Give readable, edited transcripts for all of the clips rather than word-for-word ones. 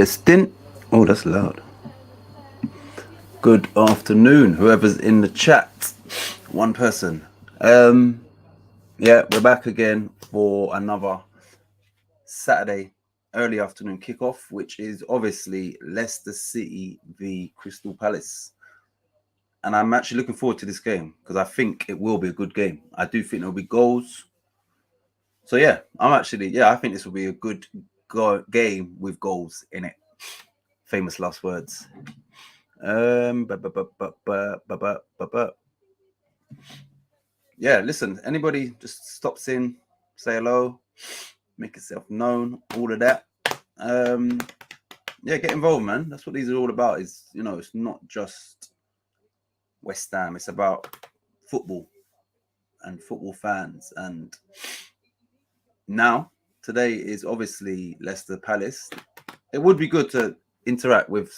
Testing. Oh, that's loud. Good afternoon, whoever's in the chat. One person. Yeah, we're back again for another Saturday early afternoon kickoff, which is obviously Leicester City v Crystal Palace. And I'm actually looking forward to this game because I think it will be a good game. I do think there'll be goals. So yeah, I think this will be a good game with goals in it. Famous last words. Yeah, listen, anybody just stops in, say hello, make yourself known, all of that. Yeah, get involved, man. That's what these are all about. It's not just West Ham, it's about football and football fans. And now today is obviously Leicester Palace. It would be good to interact with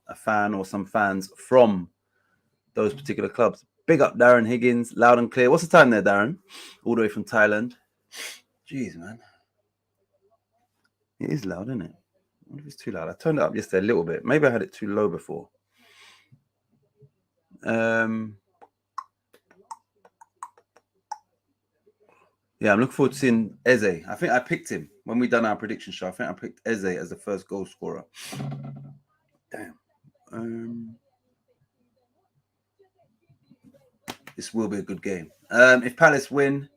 a fan or some fans from those particular clubs. Big up Darren Higgins, loud and clear. What's the time there, Darren? All the way from Thailand. Jeez, man. It is loud, isn't it? I wonder if it's too loud. I turned it up yesterday a little bit. Maybe I had it too low before. Yeah, I'm looking forward to seeing Eze. I think I picked him when we done our prediction show. I think I picked Eze as the first goal scorer. Damn. This will be a good game. If Palace win,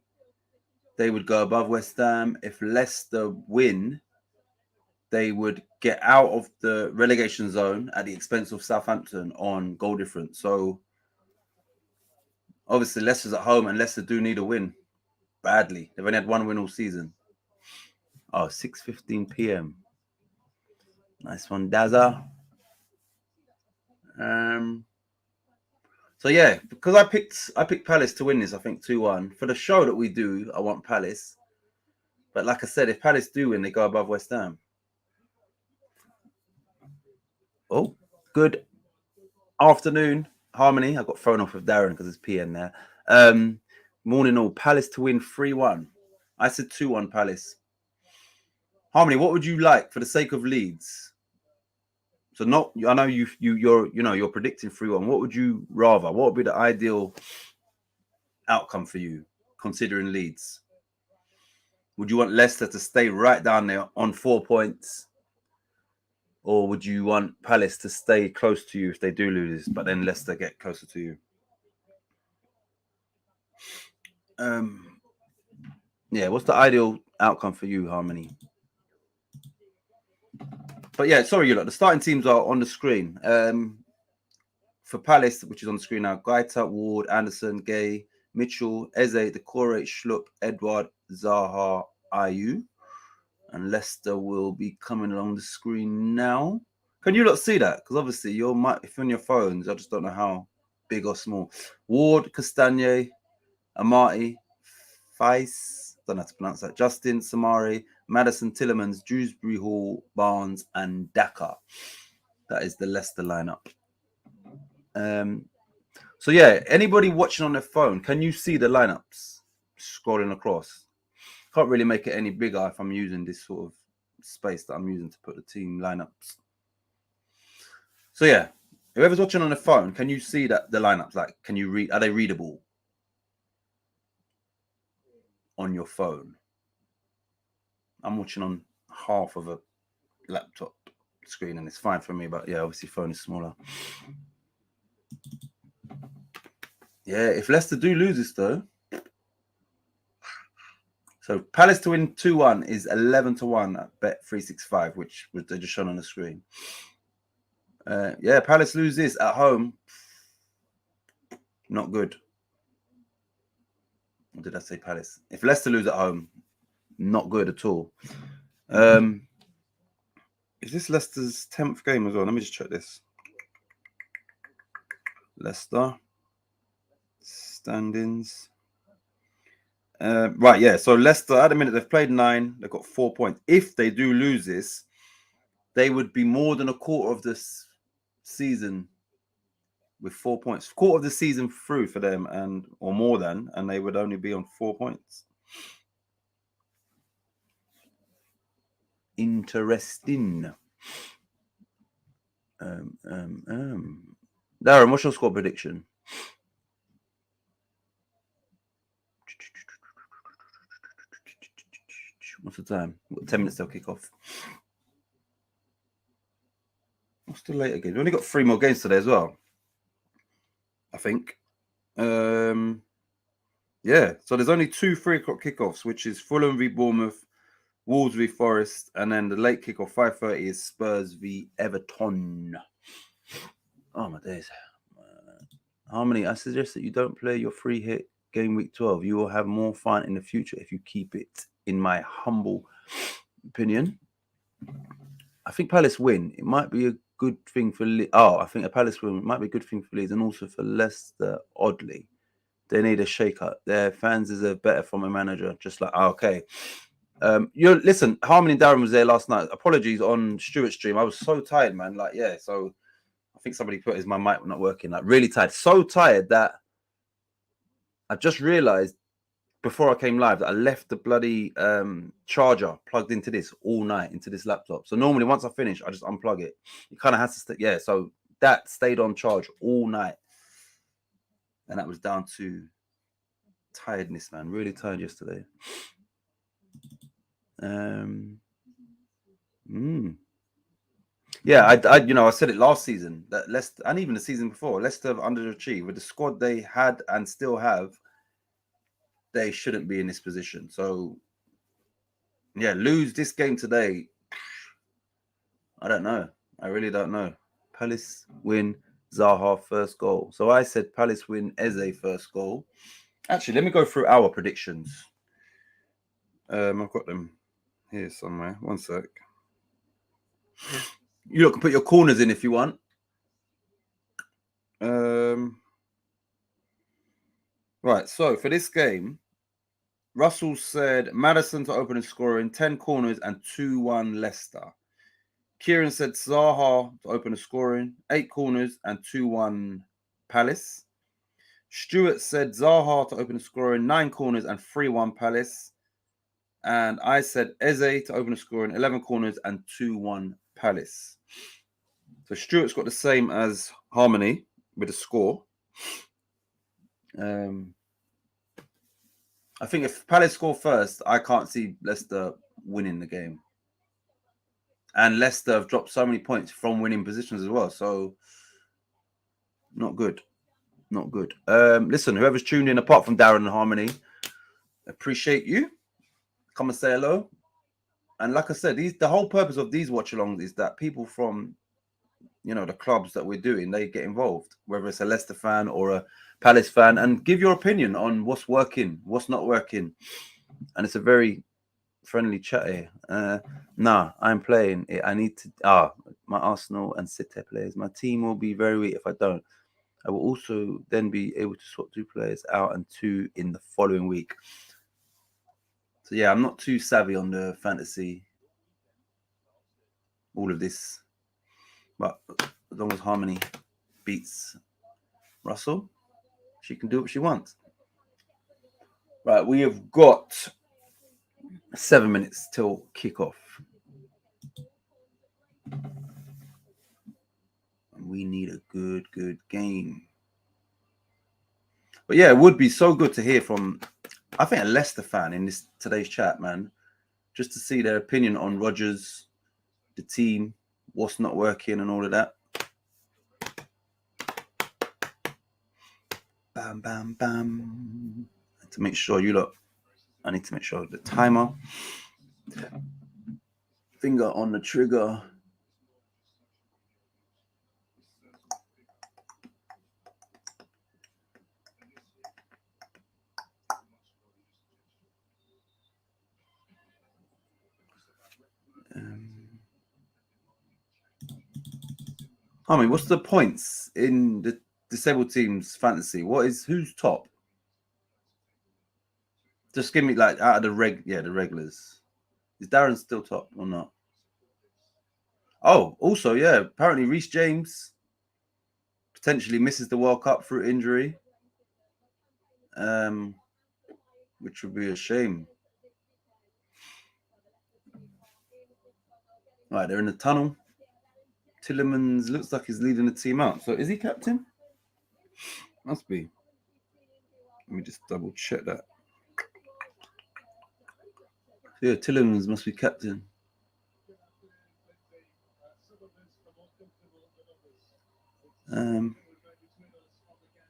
they would go above West Ham. If Leicester win, they would get out of the relegation zone at the expense of Southampton on goal difference. So obviously Leicester's at home and Leicester do need a win badly. They've only had one win all season. Oh, 6:15 p.m. Nice one, Dazza. So yeah, because I picked Palace to win this, I think 2-1. For the show that we do, I want Palace. But like I said, if Palace do win, they go above West Ham. Oh, good afternoon, Harmony. I got thrown off with Darren because it's PM there. Morning all. Palace to win 3-1. I said 2-1 Palace. Harmony, what would you like for the sake of Leeds? So I know you're predicting 3-1. What would you rather? What would be the ideal outcome for you, considering Leeds? Would you want Leicester to stay right down there on 4 points? Or would you want Palace to stay close to you if they do lose, but then Leicester get closer to you? Yeah, what's the ideal outcome for you, Harmony? But yeah, sorry, you lot. The starting teams are on the screen. For Palace, which is on the screen now, Gaita, Ward, Anderson, Gay, Mitchell, Eze, Decore, Schlupp, Edward, Zaha, Ayu. And Leicester will be coming along the screen now. Can you lot see that? Because obviously if you're on your phones, I just don't know how big or small. Ward, Castagne, Amati, Faiz, don't know how to pronounce that. Justin, Samari, Madison, Tillemans, Dewsbury Hall, Barnes, and Daka. That is the Leicester lineup. So yeah, anybody watching on their phone, can you see the lineups scrolling across? Can't really make it any bigger if I'm using this sort of space that I'm using to put the team lineups. So yeah, whoever's watching on the phone, can you see that the lineups? Like, can you read? Are they readable on your phone? I'm watching on half of a laptop screen, and it's fine for me. But yeah, obviously, phone is smaller. Yeah, if Leicester do lose this though. So Palace to win 2-1 is 11-1 at Bet365, which was just shown on the screen. Yeah, Palace lose this at home. Not good. Or did I say Palace? If Leicester lose at home, not good at all. Is this Leicester's 10th game as well? Let me just check this. Leicester standings. Right, yeah. So Leicester, at the minute, they've played 9. They've got 4 points. If they do lose this, they would be more than a quarter of this season with 4 points. Quarter of the season through for them, or more than, and they would only be on 4 points. Interesting. Darren, what's your score prediction? What's the time? We've got 10 minutes till kick off. What's the later game? We've only got 3 more games today as well, I think. Yeah, so there's only 2 3 o'clock kickoffs, which is Fulham v Bournemouth, Wolves v Forest, and then the late kickoff 5:30 is Spurs v Everton. Oh my days. Harmony, I suggest that you don't play your free hit game week 12. You will have more fun in the future if you keep it, in my humble opinion. I think Palace win. It might be a good thing for I think a Palace win might be a good thing for Leeds and also for Leicester, oddly. They need a shake-up. Their fans deserve better from a manager. Just like, okay. Listen, Harmony and Darren was there last night. Apologies on Stuart's stream. I was so tired, man. Like, yeah, so I think somebody put my mic not working. Like, really tired. So tired that I just realized before I came live that I left the bloody charger plugged into this all night, into this laptop. So normally once I finish, I just unplug it. It kind of has to stay. Yeah, so that stayed on charge all night. And that was down to tiredness, man. Really tired yesterday. Yeah, I said it last season that Leicester, and even the season before, Leicester have underachieved with the squad they had and still have. They shouldn't be in this position. So, yeah, lose this game today. I don't know. I really don't know. Palace win, Zaha first goal. So I said Palace win, Eze first goal. Actually, let me go through our predictions. I've got them here somewhere. One sec. You can put your corners in if you want. Right, so for this game, Russell said Maddison to open and scoring, 10 corners and 2-1 Leicester. Kieran said Zaha to open and scoring, 8 corners and 2-1 Palace. Stuart said Zaha to open and scoring, 9 corners and 3-1 Palace. And I said Eze to open and scoring, 11 corners and 2-1 Palace. So Stuart's got the same as Harmony with a score. I think if Palace score first, I can't see Leicester winning the game. And Leicester have dropped so many points from winning positions as well. So, not good. Not good. Listen, whoever's tuned in, apart from Darren and Harmony, appreciate you. Come and say hello. And like I said, the whole purpose of these watch-alongs is that people from, the clubs that we're doing, they get involved, whether it's a Leicester fan or a Palace fan, and give your opinion on what's working, what's not working. And it's a very friendly chat here. I'm playing it. I need to. My Arsenal and City players. My team will be very weak if I don't. I will also then be able to swap 2 players out and 2 in the following week. So yeah, I'm not too savvy on the fantasy. All of this, but as long as Harmony beats Russell, she can do what she wants. Right, we have got 7 minutes till kickoff. And we need a good game. But yeah, it would be so good to hear from, I think, a Leicester fan in today's chat, man. Just to see their opinion on Rodgers, the team, what's not working and all of that. Bam, bam, bam. To make sure I need to make sure the timer. Finger on the trigger. What's the points in the disabled teams fantasy? Who's top? Just give me out of the regulars. Is Darren still top or not? Oh, also, yeah, apparently Reece James potentially misses the World Cup through injury, which would be a shame. Right, they're in the tunnel. Tillemans looks like he's leading the team out. So is he captain? Must be. Let me just double check that. Yeah, Tillemans must be captain.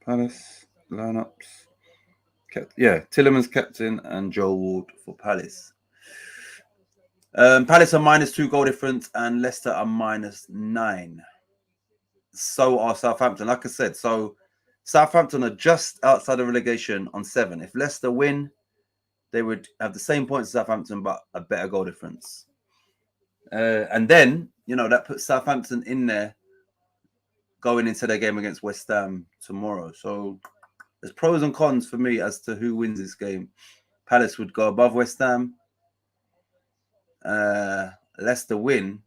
Palace lineups. Yeah, Tillemans captain and Joel Ward for Palace. Palace are -2 goal difference and Leicester are -9. So are Southampton. Like I said, so Southampton are just outside of relegation on 7. If Leicester win, they would have the same points as Southampton, but a better goal difference. And then, that puts Southampton in there going into their game against West Ham tomorrow. So there's pros and cons for me as to who wins this game. Palace would go above West Ham. Leicester win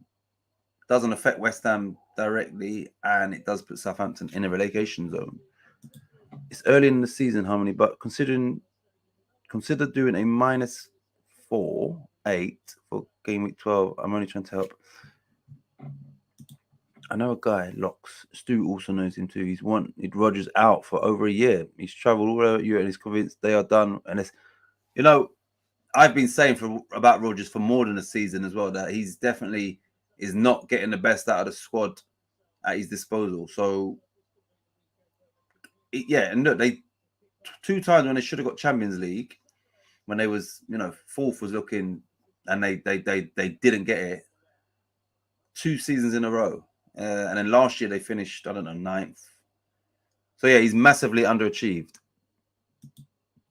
doesn't affect West Ham directly, and it does put Southampton in a relegation zone. It's early in the season, Harmony, but consider doing a -4-8 for game week 12. I'm only trying to help. I know a guy, Locks. Stu also knows him too. He's wanted Rodgers out for over a year. He's traveled all over Europe and he's convinced they are done. And it's, I've been saying about Rodgers for more than a season as well, that he's definitely is not getting the best out of the squad at his disposal. So, and look, they 2 times when they should have got Champions League, when they was, fourth was looking, and they didn't get it. 2 seasons in a row. And then last year they finished, I don't know, 9th. So yeah, he's massively underachieved.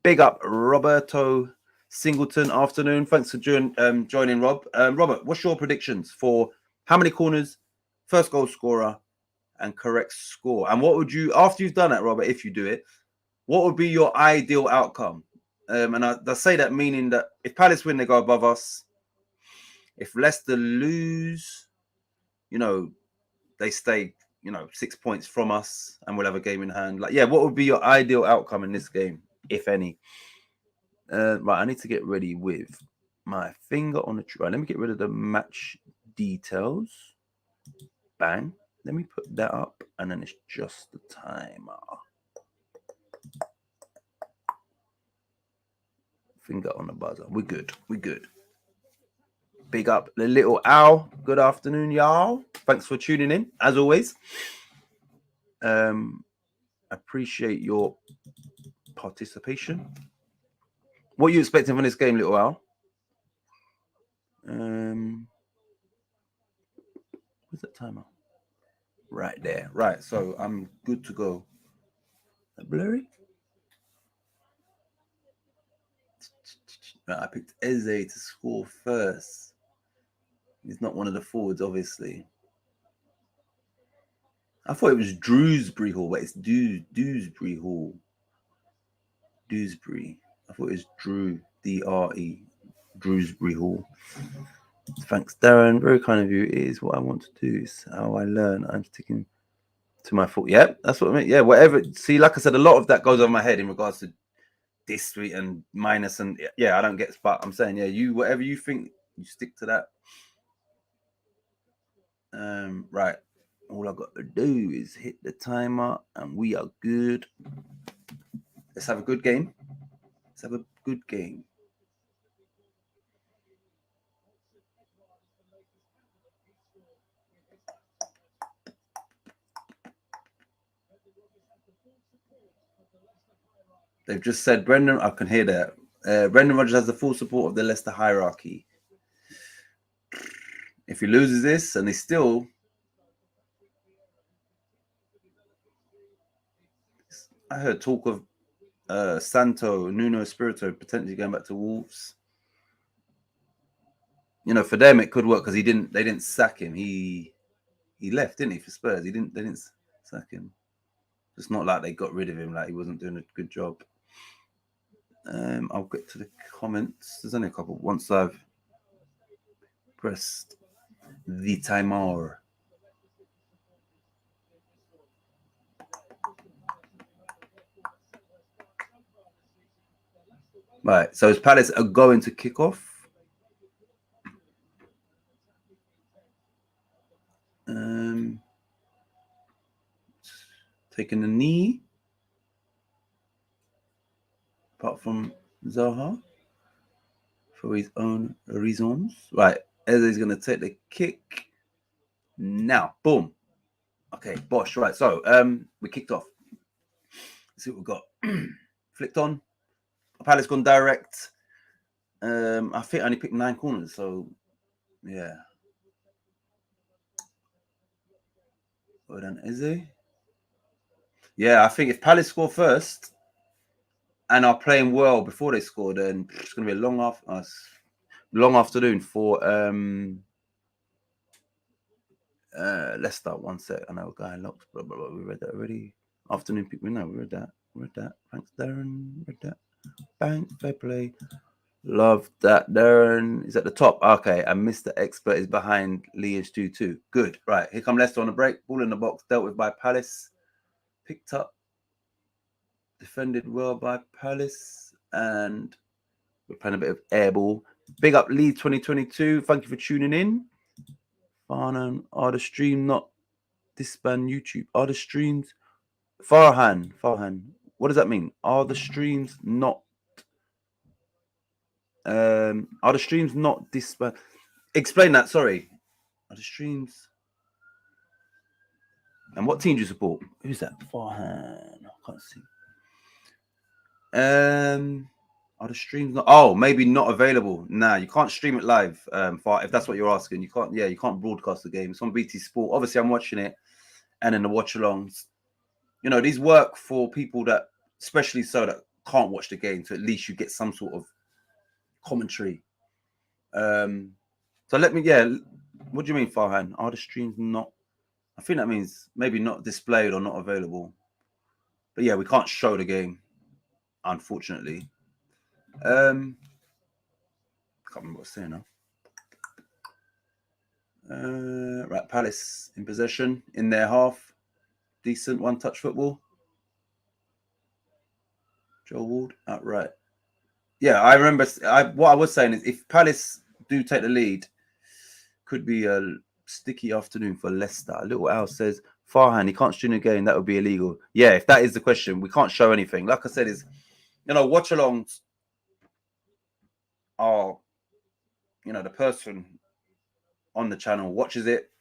Big up Roberto Singleton. Afternoon. Thanks for joining, Rob. Robert, what's your predictions for how many corners, first goal scorer, and correct score? And what would you, after you've done that, Robert, if you do it, what would be your ideal outcome? And I say that meaning that if Palace win, they go above us. If Leicester lose, they stay, 6 points from us, and we'll have a game in hand. What would be your ideal outcome in this game, if any? Right, I need to get ready with my finger on the right. Let me get rid of the match details. Bang. Let me put that up, and then it's just the timer. Finger on the buzzer. We're good. Big up the little owl. Good afternoon, y'all. Thanks for tuning in, as always. Appreciate your participation. What are you expecting from this game, little owl? Where's that timer? Right there. Right, so I'm good to go. That blurry? Right, I picked Eze to score first. He's not one of the forwards, obviously. I thought it was Dewsbury Hall, but it's Dewsbury Hall. Dewsbury. I thought it was Drew, D-R-E, Dewsbury Hall. Thanks, Darren. Very kind of you. It is what I want to do. It's how I learn. I'm sticking to my foot. Yeah, that's what I mean. Yeah, whatever. See, like I said, a lot of that goes over my head in regards to district and minus, and I don't get. But I'm saying, you whatever you think, you stick to that. Right. All I got to do is hit the timer, and we are good. Let's have a good game. They've just said Brendan. I can hear that. Brendan Rodgers has the full support of the Leicester hierarchy. If he loses this, and he still, I heard talk of Nuno Espirito potentially going back to Wolves. For them it could work because they didn't sack him. He left, didn't he, for Spurs? They didn't sack him. It's not like they got rid of him, like he wasn't doing a good job. I'll get to the comments. There's only a couple. Once I've pressed the timer. Right, so as Palace are going to kick off. taking a knee. Apart from Zaha. For his own reasons. Right. Eze's going to take the kick. Now. Boom. Okay. Bosh. Right. So, we kicked off. Let's see what we've got. Flicked on. Palace gone direct. I think I only picked 9 corners. So, yeah. Well done, Eze. Yeah, I think if Palace score first and are playing well before they score, then it's going to be a long afternoon for Leicester. One sec. I know guy locks. Blah, blah, blah. We read that already. Afternoon pick. We read that. Thanks, Darren. Read that. Bang. Fair play. Love that, Darren. Is at the top. Okay. And Mr. Expert is behind Leah's 2-2. Good. Right. Here come Leicester on the break. Ball in the box. Dealt with by Palace. Picked up. Defended well by Palace. And we're playing a bit of air ball. Big up Leeds 2022. Thank you for tuning in. Farnham. Are the stream not disband YouTube? Are the streams Farhan? What does that mean? Are the streams not disband? Explain that, sorry. Are the streams and what team do you support? Who's that? Farhan. I can't see. Are the streams not? Oh, maybe not available. Nah, you can't stream it live. If that's what you're asking, you can't. Yeah, you can't broadcast the game. It's on BT Sport. Obviously, I'm watching it, and in the watch-alongs, you know, these work for people that, especially so that can't watch the game. So at least you get some sort of commentary. So let me. Yeah, what do you mean, Farhan? Are the streams not? I think that means maybe not displayed or not available. But yeah, we can't show the game, unfortunately. I can't remember what I was saying now. Right, Palace in possession in their half. Decent one-touch football. Joel Ward outright. Yeah, I remember. What I was saying is, if Palace do take the lead, could be a sticky afternoon for Leicester. Little Al says, Farhan, he can't stream a game. That would be illegal. Yeah, if that is the question, we can't show anything. Like I said, watch-alongs are, the person on the channel watches it.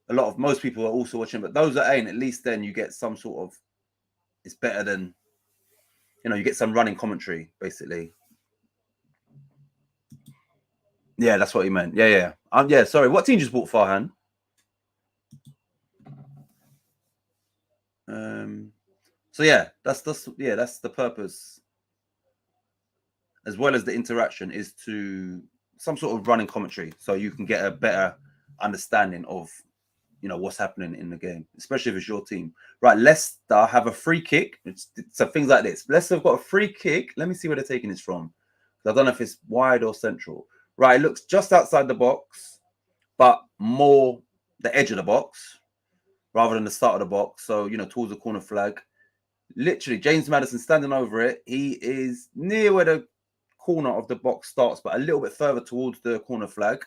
Most people are also watching, but those that ain't, at least then you get some sort of, it's better than, you get some running commentary, basically. Yeah, that's what he meant. Yeah. Yeah, sorry. What team just bought Farhan? So yeah, that's the purpose, as well as the interaction, is to some sort of running commentary, so you can get a better understanding of, what's happening in the game, especially if it's your team. Right, Leicester have a free kick. So things like this. Leicester have got a free kick. Let me see where they're taking this from. I don't know if it's wide or central. Right, it looks just outside the box, but more the edge of the box rather than the start of the box. So, towards the corner flag. Literally, James Maddison standing over it. He is near where the corner of the box starts, but a little bit further towards the corner flag.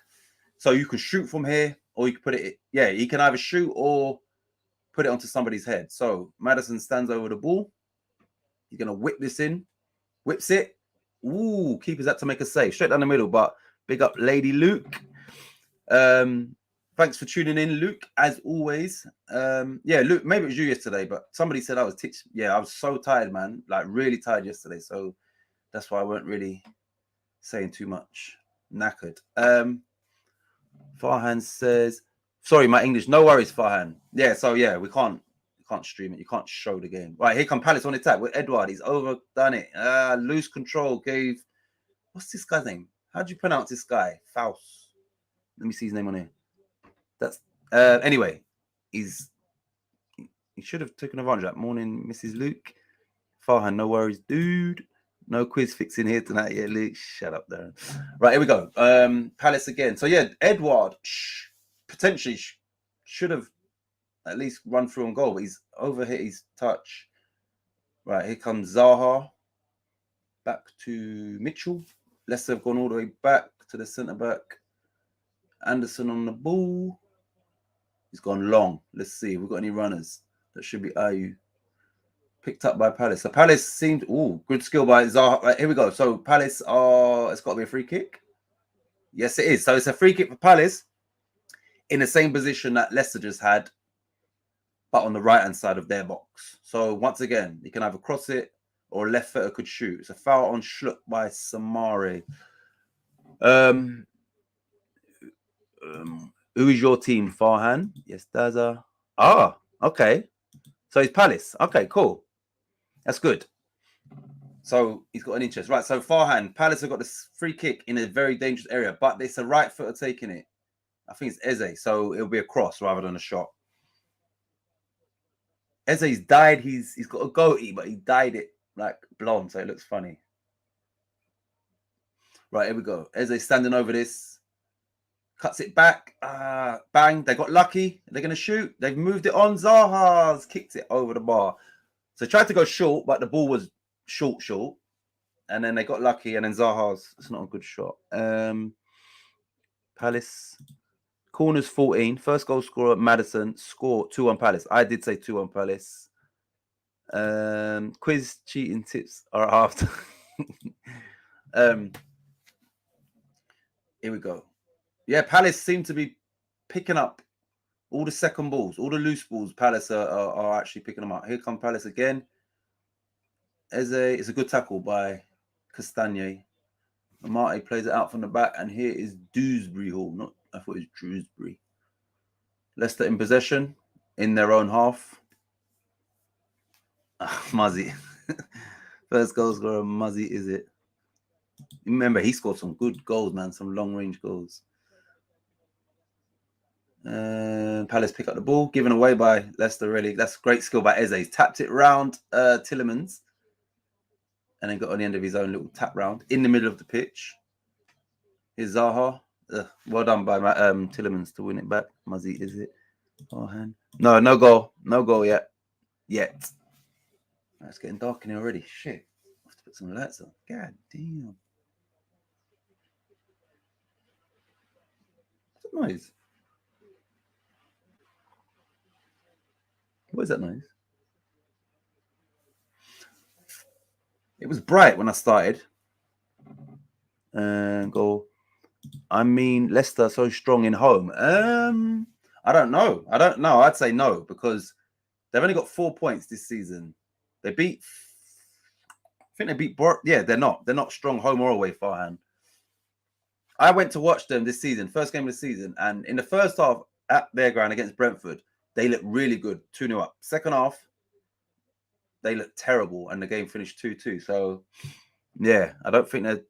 So you can shoot from here, or you can put it. Yeah, you can either shoot or put it onto somebody's head. So Maddison stands over the ball. He's gonna whip this in, whips it. Ooh, keepers had to make a save straight down the middle. But big up, Lady Luke. Thanks for tuning in, Luke, as always. Yeah, Luke, maybe it was you yesterday, but somebody said I was I was so tired, man. Like, really tired yesterday. So that's why I weren't really saying too much. Knackered. Farhan says, sorry, my English. No worries, Farhan. Yeah, so yeah, we can't stream it. You can't show the game. Right, here come Palace on attack with Edouard. He's overdone it. Loose control gave. What's this guy's name? How do you pronounce this guy? Faust. Let me see his name on here. That's anyway. He should have taken advantage of that. Morning, Mrs. Luke. Farhan, no worries, dude. No quiz fixing here tonight. Yeah, Luke. Shut up there. Right, here we go. Palace again. So yeah, Edouard potentially should have at least run through on goal, but he's overhit his touch. Right, here comes Zaha. Back to Mitchell. Leicester have gone all the way back to the centre back. Anderson on the ball. He's gone long. Let's see if we've got any runners. That should be Ayu. Picked up by Palace. So Palace seemed good skill by Zaha. Right, here we go. So Palace it's got to be a free kick. Yes, it is. So it's a free kick for Palace in the same position that Leicester just had, but on the right-hand side of their box. So once again, you can either cross it or a left footer could shoot. It's a foul on Schluck by Samari. Who is your team, Farhan? Yes, there's a... okay. So he's Palace. Okay, cool. That's good. So he's got an interest. Right, so Farhan, Palace have got this free kick in a very dangerous area, but it's a right footer taking it. I think it's Eze, so it'll be a cross rather than a shot. Eze's dyed, he's got a goatee, but he dyed it like blonde, so it looks funny. Right, here we go. Eze standing over this. Cuts it back. Bang. They got lucky. They're going to shoot. They've moved it on. Zaha's kicked it over the bar. So tried to go short, but the ball was short. And then they got lucky. And then Zaha's, it's not a good shot. Palace. Corners 14. First goal scorer, Maddison. Score 2-1 Palace. I did say 2-1 Palace. Quiz cheating tips are after. Here we go. Yeah, Palace seem to be picking up all the second balls, all the loose balls. Palace are actually picking them up. Here come Palace again. It's a good tackle by Castagne. Amate plays it out from the back, and here is Dewsbury Hall. I thought it was Drewsbury. Leicester in possession in their own half. Muzzy. First goal scorer, Muzzy, is it? Remember, he scored some good goals, man. Some long-range goals. Palace pick up the ball, given away by Leicester. Really, that's great skill by Eze. He's tapped it round Tillemans, and then got on the end of his own little tap round in the middle of the pitch. Here's Zaha. Well done by Tillemans to win it back. Muzzy, is it? No goal yet. It's getting dark in here already. Shit, I have to put some lights on. God damn. What's that noise? What is that noise? It was bright when I started. Goal. I mean, Leicester so strong in home. I don't know. I'd say no, because they've only got 4 points this season. They beat. I think they beat. Yeah, they're not. They're not strong home or away, Farhan. I went to watch them this season, first game of the season, and in the first half at their ground against Brentford, they looked really good, 2-0 up. Second half, they looked terrible, and the game finished 2-2. So, yeah, I don't think they're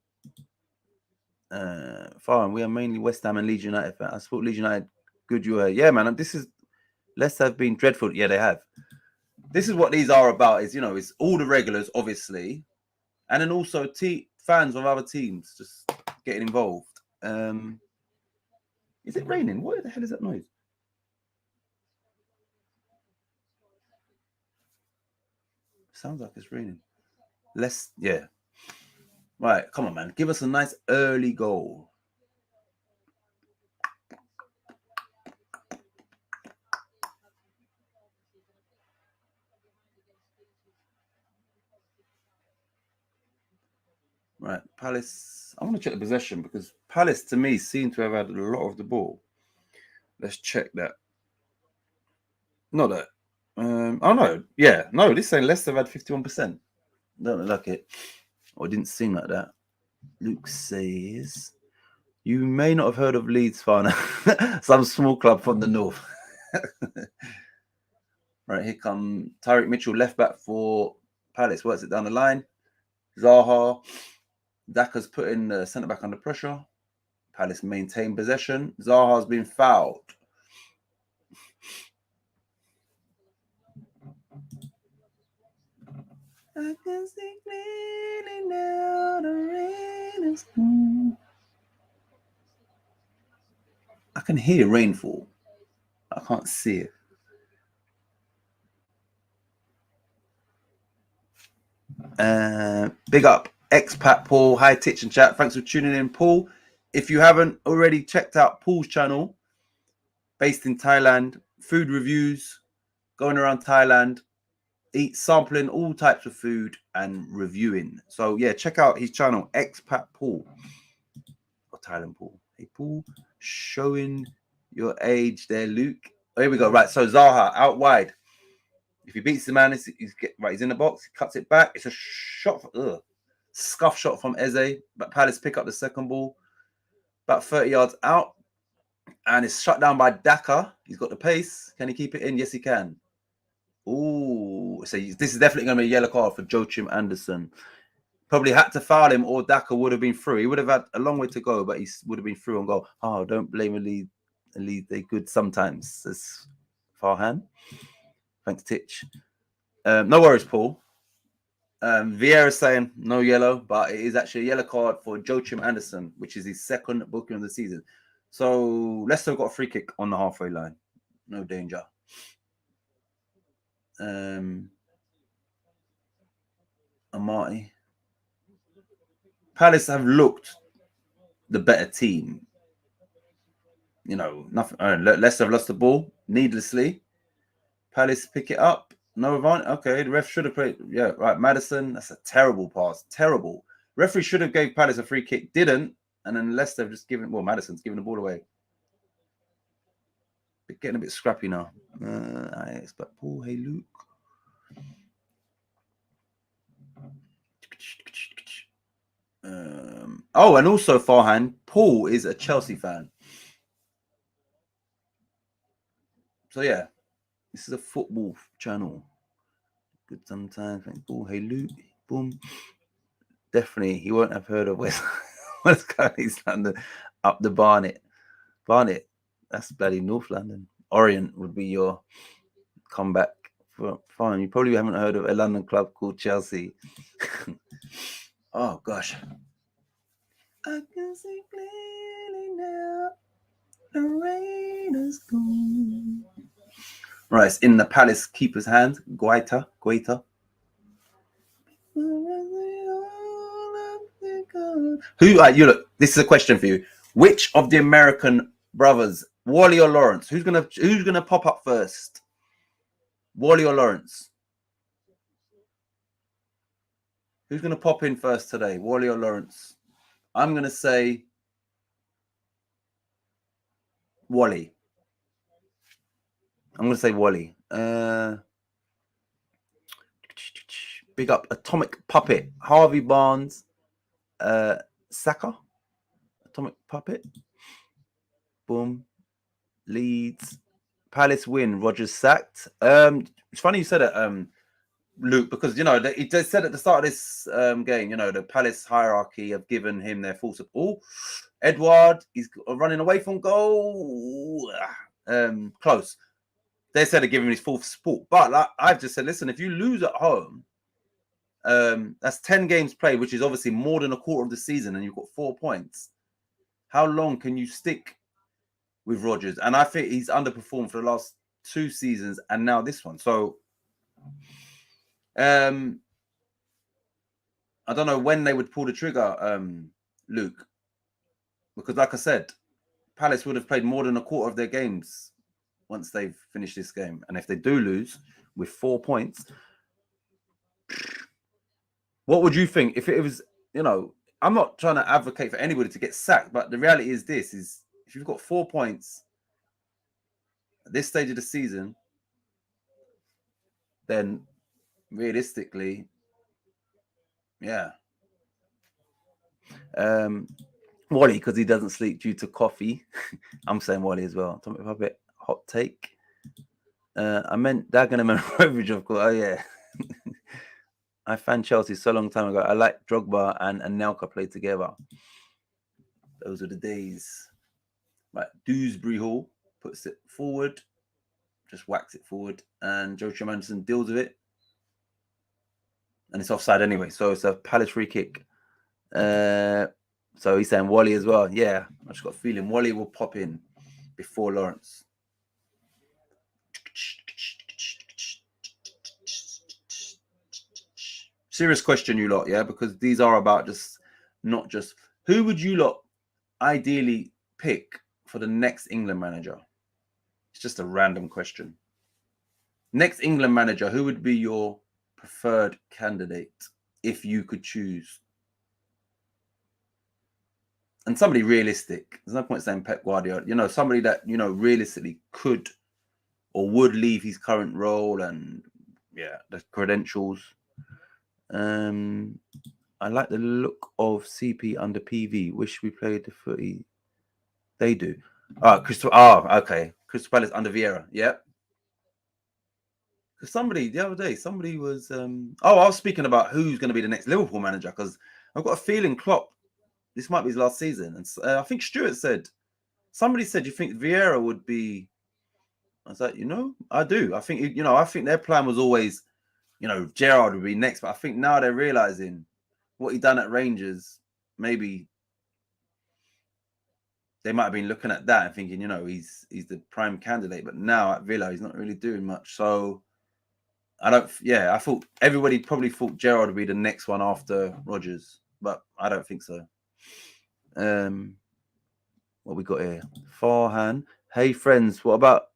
fine. We are mainly West Ham and Leeds United fans. I support Leeds United. Good you are. Yeah, man. This is Leicester have been dreadful. Yeah, they have. This is what these are about. Is it's all the regulars, obviously, and then also fans of other teams just getting involved. Is it raining? What the hell is that noise? Sounds like it's raining. Yeah. Right, come on, man. Give us a nice early goal. Right, Palace. I want to check the possession because Palace, to me, seem to have had a lot of the ball. Let's check that. Not that. Oh, no. Yeah, no, this saying Leicester have had 51%. Don't look like it. Or didn't sing like that. Luke says, you may not have heard of Leeds, Farner. Some small club from the north. Right, here come Tyreek Mitchell, left back for Palace. Works it down the line. Zaha. Daka's putting the centre back under pressure. Palace maintain possession. Zaha's been fouled. I can see clearly now the rain is gone. I can hear rainfall. I can't see it. Big up expat Paul. Hi Titch and chat. Thanks for tuning in, Paul. If you haven't already checked out Paul's channel, based in Thailand, food reviews, going around Thailand, sampling all types of food and reviewing. So yeah, check out his channel, Expat Paul. Or Thailand Paul. Hey Paul, showing your age there, Luke. Oh, here we go. Right, so Zaha out wide. If he beats the man, he's in the box. He cuts it back. It's a shot. Scuff shot from Eze. But Palace pick up the second ball. About 30 yards out. And it's shut down by Daka. He's got the pace. Can he keep it in? Yes, he can. Ooh. So this is definitely going to be a yellow card for Joachim Andersen. Probably had to foul him or Daka would have been through. He would have had a long way to go, but he would have been through and go, oh, don't blame a lead. They're good sometimes. It's Farhan. Thanks, Titch. No worries, Paul. Vieira saying no yellow, but it is actually a yellow card for Joachim Andersen, which is his second booking of the season. So Leicester got a free kick on the halfway line. No danger. Amati. Palace have looked the better team. You know, nothing. Leicester have lost the ball needlessly. Palace pick it up. No advantage. Okay, the ref should have played. Yeah, right. Maddison. That's a terrible pass. Terrible. Referee should have gave Palace a free kick. Didn't. And then Leicester have just given. Well, Maddison's given the ball away. Getting a bit scrappy now. I expect Paul. Hey, Luke. Oh, and also Farhan, Paul is a Chelsea fan. So yeah, this is a football channel. Good sometimes. Thank Paul. Hey, Luke. Boom. Definitely, he won't have heard of West East London. Up the Barnet. Barnet. That's bloody North London. Orient would be your comeback. Fine. You probably haven't heard of a London club called Chelsea. Oh gosh. I can see clearly now. The rain is gone. Right, it's in the Palace keeper's hand. Guaita. Who? You look. This is a question for you. Which of the American brothers, Wally or Lawrence? Who's gonna pop up first? Wally or Lawrence? Who's gonna pop in first today? Wally or Lawrence? I'm gonna say Wally. I'm gonna say Wally. Big up Atomic Puppet. Harvey Barnes. Saka. Atomic Puppet. Boom. Leeds. Palace win. Rogers sacked. It's funny you said it, Luke, because you know he said at the start of this game, you know, the Palace hierarchy have given him their full support. Edward, he's running away from goal. Close. They said they're giving him his full support, but like, I've just said, listen, if you lose at home, that's 10 games played, which is obviously more than a quarter of the season, and you've got 4 points. How long can you stick with Rodgers? And I think he's underperformed for the last 2 seasons and now this one. So I don't know when they would pull the trigger, Luke, because like I said, Palace would have played more than a quarter of their games once they've finished this game. And if they do lose with 4 points, what would you think if it was, you know, I'm not trying to advocate for anybody to get sacked, but the reality is this, is if you've got 4 points at this stage of the season, then realistically, yeah. Wally, because he doesn't sleep due to coffee. I'm saying Wally as well. Atomic Puppet, hot take. I meant Dagenham and Rovage, of course. Oh, yeah. I fan Chelsea so long time ago. I like Drogba and Anelka played together. Those are the days. Right, Dewsbury Hall puts it forward. Just whacks it forward. And Joachim Andersen deals with it. And it's offside anyway. So it's a Palace free kick. So he's saying Wally as well. Yeah, I just got a feeling Wally will pop in before Lawrence. Serious question, you lot, yeah? Because these are about not just... Who would you lot ideally pick for the next England manager? It's just a random question. Next England manager, who would be your preferred candidate if you could choose? And somebody realistic. There's no point saying Pep Guardiola. You know, somebody that, you know, realistically could or would leave his current role and, yeah, the credentials. I like the look of CP under PV. Wish we played the footy. They do. Crystal. Okay. Crystal Palace under Vieira. Yep. Somebody the other day, somebody was. I was speaking about who's going to be the next Liverpool manager because I've got a feeling Klopp. This might be his last season, and I think Stuart said. Somebody said, "You think Vieira would be?" I was like, I do. I think I think their plan was always, Gerrard would be next, but I think now they're realizing what he done at Rangers. Maybe they might have been looking at that and thinking, he's the prime candidate. But now at Villa, he's not really doing much. So I thought everybody probably thought Gerrard would be the next one after Rodgers, but I don't think so. What we got here? Farhan. Hey friends, what about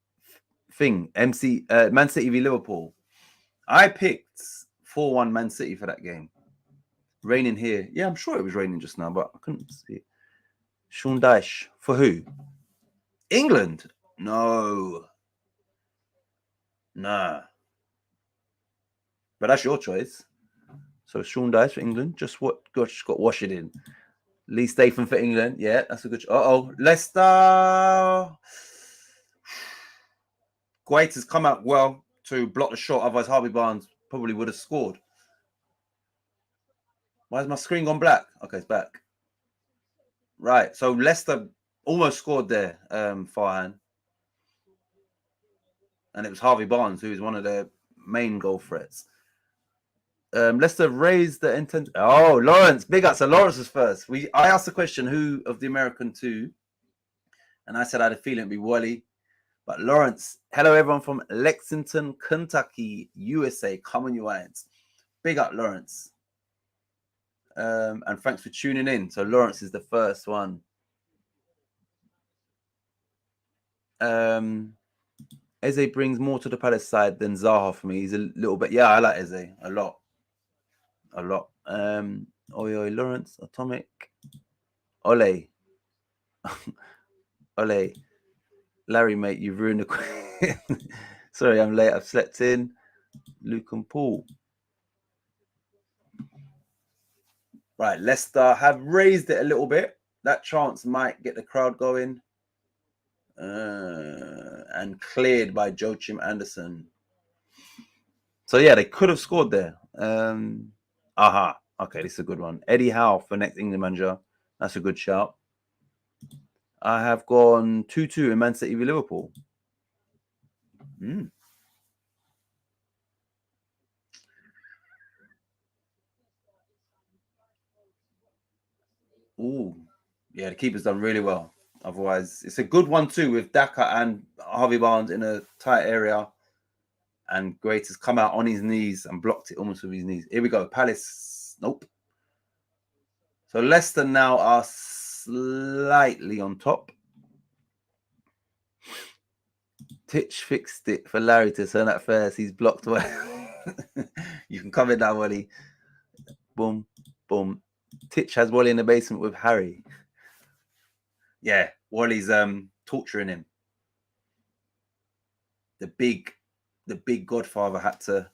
Man City v Liverpool? I picked 4-1 Man City for that game. Raining here. Yeah, I'm sure it was raining just now, but I couldn't see it. Sean Dyche. For who? England? No. Nah. But that's your choice. So Sean Dyche for England. Just got Washington. Lee Statham for England. Yeah, that's a good. Leicester. Guaita has come out well to block the shot. Otherwise, Harvey Barnes probably would have scored. Why has my screen gone black? Okay, it's back. Right. So Leicester almost scored there, Farhan. And it was Harvey Barnes who was one of their main goal threats. Leicester raised the intent. Oh, Lawrence, big up. So Lawrence was first. I asked the question, who of the American two? And I said I had a feeling it'd be Wally. But Lawrence, hello everyone from Lexington, Kentucky, USA. Come on, you irons. Big up, Lawrence. And thanks for tuning in. So Lawrence is the first one. Eze brings more to the Palace side than Zaha for me. He's a little bit. Yeah, I like Eze a lot. Oi, Lawrence, Atomic. Ole. Ole. Larry, mate, you've ruined the. Sorry, I'm late. I've slept in. Luke and Paul. Right, Leicester have raised it a little bit. That chance might get the crowd going. And cleared by Joachim Anderson. So yeah, they could have scored there. Okay, this is a good one. Eddie Howe for next England manager. That's a good shout. I have gone 2-2 in Man City v Liverpool. Ooh, yeah, the keeper's done really well. Otherwise, it's a good one too with Daka and Harvey Barnes in a tight area. And Great has come out on his knees and blocked it almost with his knees. Here we go. Palace. Nope. So Leicester now are slightly on top. Titch fixed it for Larry to turn at first. He's blocked away. You can come in now, Wally. Boom, boom. Titch has Wally in the basement with Harry. Yeah, Wally's torturing him. The big Godfather had to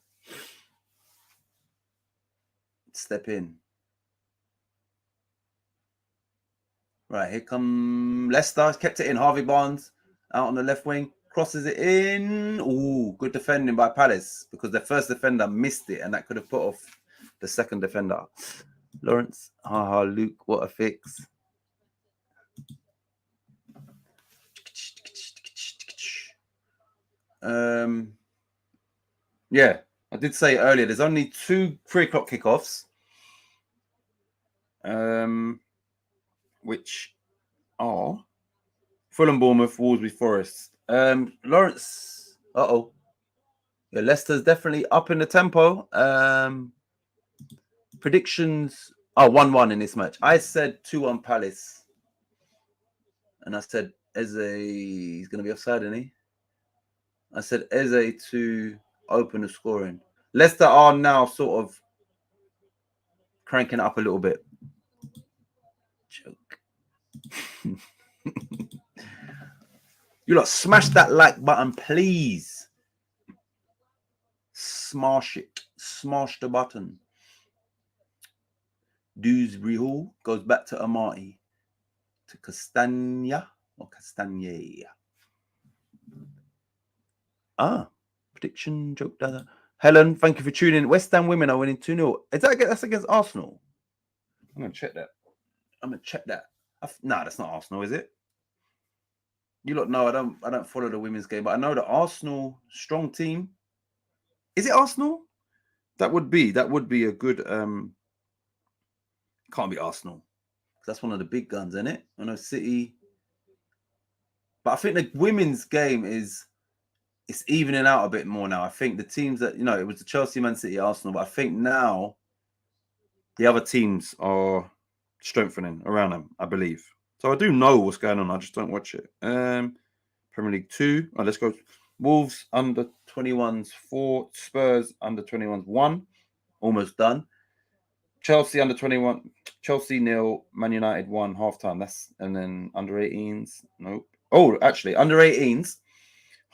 step in. Right, here come Leicester. Kept it in. Harvey Barnes out on the left wing. Crosses it in. Ooh, good defending by Palace because the first defender missed it and that could have put off the second defender. Lawrence. Luke, what a fix. Yeah, I did say earlier, there's only 2 3:00 kickoffs. Which are Fulham, Bournemouth, Wolves, Forest. Lawrence. Yeah, Leicester's definitely up in the tempo. Predictions. 1-1 in this match. I said 2-1 Palace. And I said Eze, he's going to be offside, isn't he? I said Eze to open the scoring. Leicester are now sort of cranking it up a little bit. Joke. You lot smash that like button, please. Smash it. Smash the button. Dewsbury goes back to Amati. To Castagna or Castagne. Prediction joke. Helen, thank you for tuning in. West Ham women are winning 2-0. Is that's against Arsenal? I'm gonna check that. Nah, that's not Arsenal, is it? You lot know I don't follow the women's game, but I know the Arsenal strong team. Is it Arsenal? That would be a good can't be Arsenal. That's one of the big guns, isn't it? I know City. But I think the women's game it's evening out a bit more now. I think the teams that, it was the Chelsea, Man City, Arsenal, but I think now the other teams are strengthening around them, I believe. So I do know what's going on. I just don't watch it. Premier League 2. Oh, let's go. Wolves under 21s 4. Spurs under 21s 1. Almost done. Chelsea under 21. Chelsea 0. Man United 1 halftime. And then under 18s. Nope. Oh, actually, under 18s.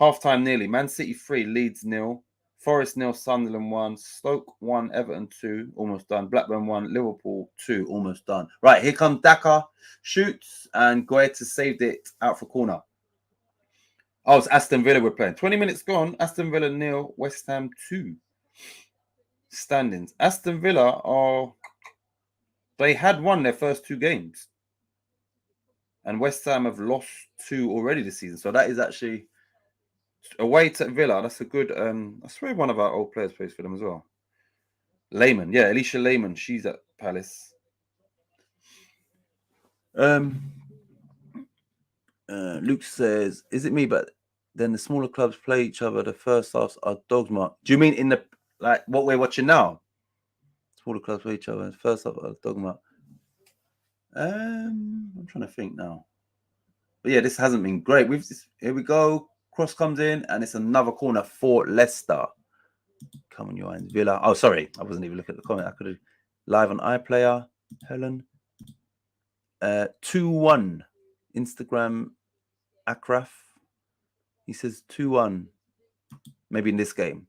Halftime nearly. Man City 3. Leeds 0. Forest 0. Sunderland 1. Stoke 1. Everton 2. Almost done. Blackburn 1. Liverpool 2. Almost done. Right, here comes Daka. Shoots. And Guaita saved it out for corner. Oh, it's Aston Villa we're playing. 20 minutes gone. Aston Villa 0. West Ham 2. Standings. Aston Villa they had won their first 2 games. And West Ham have lost 2 already this season. So that is actually away to Villa. That's a good I swear one of our old players plays for them as well. Lehman. Yeah, Alicia Lehman. She's at Palace. Luke says, is it me? But then the smaller clubs play each other. The first halves are dogma. Do you mean in the what we're watching now? Smaller clubs play each other. The first half are dogma. I'm trying to think now. But yeah, this hasn't been great. Here we go. Cross comes in, and it's another corner for Leicester. Come on, your hands, Villa. Oh, sorry, I wasn't even looking at the comment. I could have live on iPlayer. Helen. 2-1. Instagram. Akraf. He says 2-1. Maybe in this game.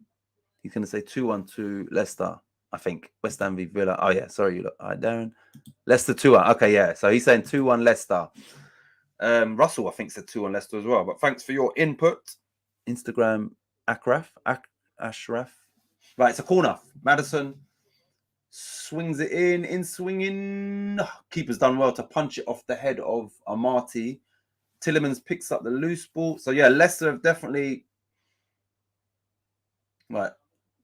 He's going to say 2-1 to Leicester, I think. West Ham v Villa. Oh, yeah. Sorry, you look. All right, Darren. Leicester 2-1. Okay, yeah. So he's saying 2-1 Leicester. Russell, I think, said 2-1 Leicester as well. But thanks for your input. Instagram, Ashraf. Right, it's a corner. Maddison swings it in swinging. Keeper's done well to punch it off the head of Amati. Tillemans picks up the loose ball. So, yeah, Leicester have definitely... Right.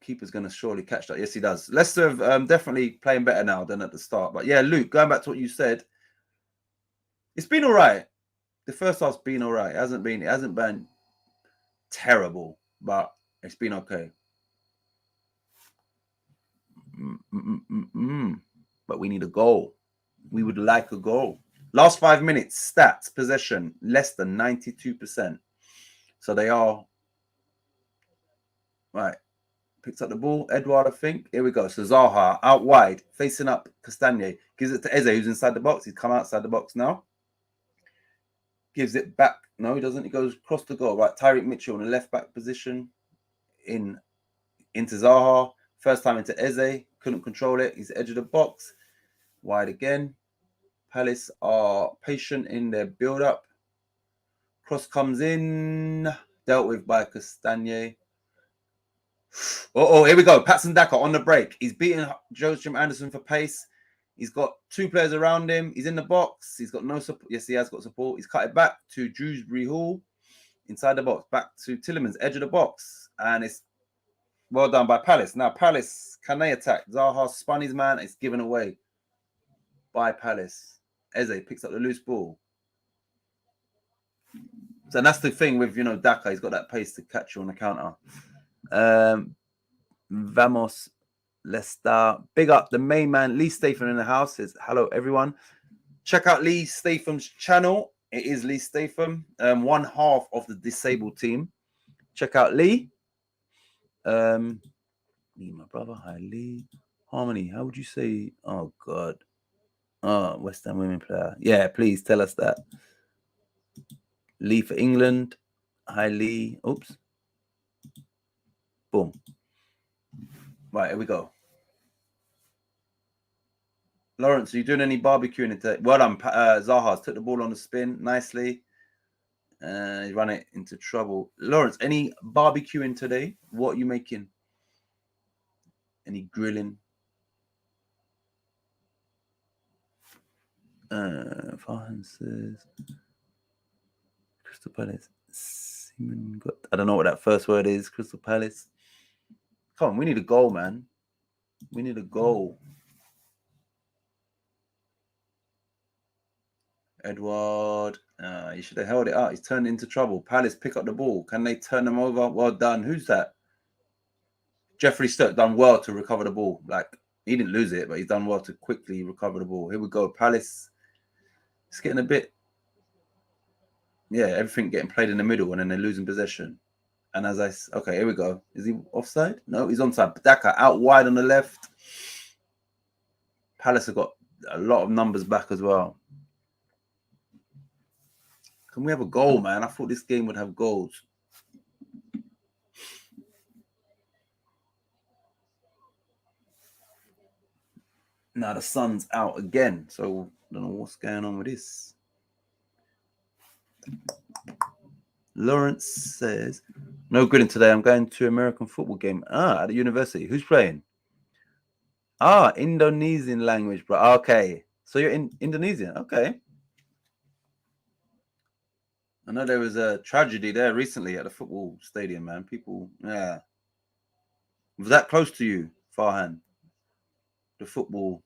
Keeper's going to surely catch that. Yes, he does. Leicester have definitely playing better now than at the start. But, yeah, Luke, going back to what you said, it's been all right. The first half's been all right. It hasn't been terrible, but it's been okay. But we need a goal. We would like a goal. Last 5 minutes, stats, possession, Leicester 92%. So they are right. Picks up the ball. Edouard, I think. Here we go. So Zaha out wide, facing up Castagne. Gives it to Eze, who's inside the box. He's come outside the box now. Gives it back. No, he doesn't. He goes across the goal. Right. Tyreek Mitchell in the left back position. Into Zaha. First time into Eze. Couldn't control it. He's edge of the box. Wide again. Palace are patient in their build-up. Cross comes in. Dealt with by Castagne. Oh, here we go. Patson Daka on the break. He's beating Jim Anderson for pace. He's got 2 players around him. He's in the box. He's got no support. Yes, he has got support. He's cut it back to Dewsbury Hall. Inside the box. Back to Tillemans. Edge of the box. And it's well done by Palace. Now, Palace, can they attack? Zaha spun his man. It's given away by Palace. Eze picks up the loose ball. So that's the thing with, Daka. He's got that pace to catch you on the counter. Vamos Leicester. Big up the main man, Lee Statham in the house. Says, hello, everyone. Check out Lee Statham's channel. It is Lee Statham, one half of the disabled team. Check out Lee. Me, my brother, hi Lee. Harmony, how would you say? Oh God. West Ham women player. Yeah, please tell us that. Lee for England. Hi Lee. Oops. Boom. Right, here we go. Lawrence, are you doing any barbecuing today? Well done. Zaha's took the ball on the spin nicely. He ran it into trouble. Lawrence, any barbecuing today? What are you making? Any grilling? Farhan says Crystal Palace. Simon got. I don't know what that first word is. Crystal Palace. Come on, we need a goal, man. We need a goal. Edward, he should have held it out. He's turned into trouble. Palace pick up the ball. Can they turn them over? Well done. Who's that? Jeffrey Sturt done well to recover the ball. Like, he didn't lose it, but he's done well to quickly recover the ball. Here we go. Palace. It's getting a bit. Yeah, everything getting played in the middle and then they're losing possession. And okay, here we go. Is he offside? No, he's onside. Daka out wide on the left. Palace have got a lot of numbers back as well. Can we have a goal, man? I thought this game would have goals. Now the sun's out again, so I don't know what's going on with this. Lawrence says, no grilling today. I'm going to American football game. At the university. Who's playing? Indonesian language, bro. Okay. So you're in Indonesian. Okay. I know there was a tragedy there recently at the football stadium, man. People, yeah. Was that close to you, Farhan? The football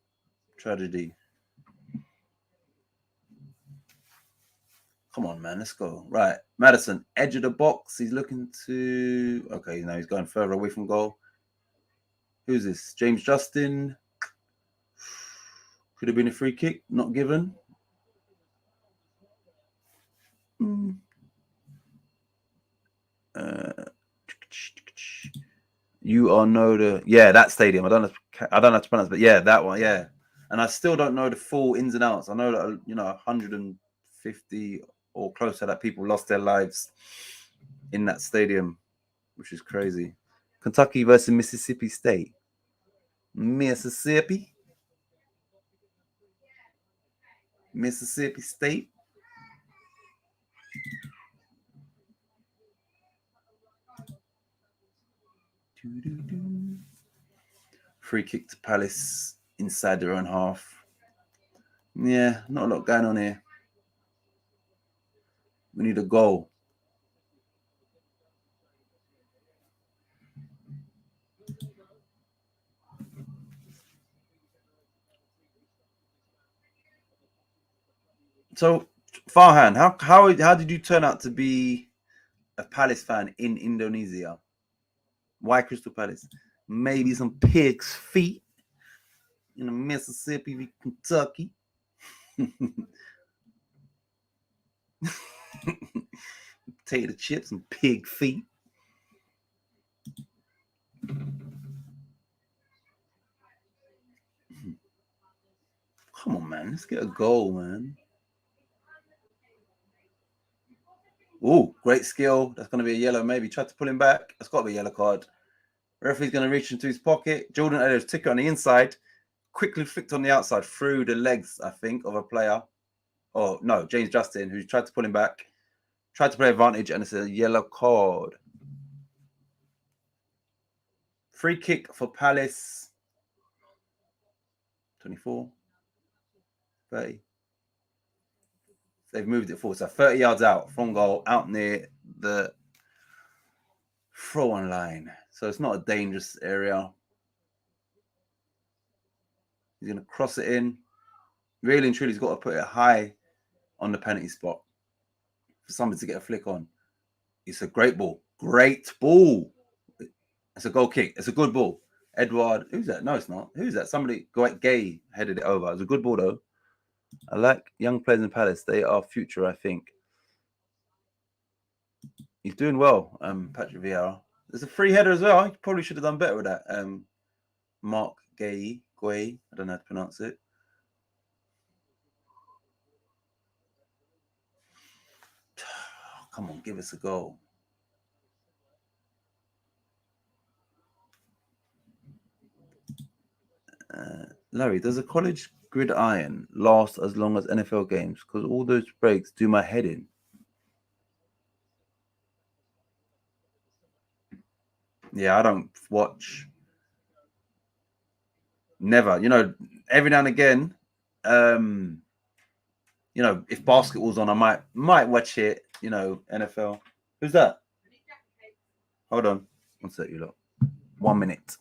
tragedy. Come on, man. Let's go. Right. Madison, edge of the box. He's looking to. Okay, now he's going further away from goal. Who's this? James Justin. Could have been a free kick, not given. You all know that stadium. I don't know how to pronounce, but yeah, that one, yeah. And I still don't know the full ins and outs. I know that 150 or close to that people lost their lives in that stadium, which is crazy. Kentucky versus Mississippi State. Mississippi State. Free kick to Palace inside their own half. Yeah, not a lot going on here. We need a goal. So, Farhan, how did you turn out to be a Palace fan in Indonesia? Why Crystal Palace? Maybe some pig's feet in Mississippi, Kentucky. Potato chips and pig feet. Come on, man. Let's get a goal, man. Oh, great skill. That's going to be a yellow, maybe. Tried to pull him back. That's got to be a yellow card. Referee's going to reach into his pocket. Jordan Elliot's ticket on the inside. Quickly flicked on the outside through the legs, I think, of a player. Oh, no, James Justin, who tried to pull him back. Tried to play advantage, and it's a yellow card. Free kick for Palace. 24. 30. They've moved it forward. So 30 yards out from goal, out near the throw-on line. So it's not a dangerous area. He's going to cross it in. Really and truly, he's got to put it high on the penalty spot for somebody to get a flick on. It's a great ball. Great ball. It's a goal kick. It's a good ball. Edward, who's that? No, it's not. Who's that? Somebody, Gay, headed it over. It was a good ball, though. I like young players in Palace. They are future, I think. He's doing well, Patrick Vieira. There's a free header as well. You probably should have done better with that. Mark Guay. I don't know how to pronounce it. Come on, give us a goal. Larry, does a college gridiron last as long as NFL games? Because all those breaks do my head in. Yeah, I don't watch. Never. You know, every now and again, you know, if basketball's on, I might watch it. You know, NFL. Who's that? Hold on. One sec, you lot. 1 minute.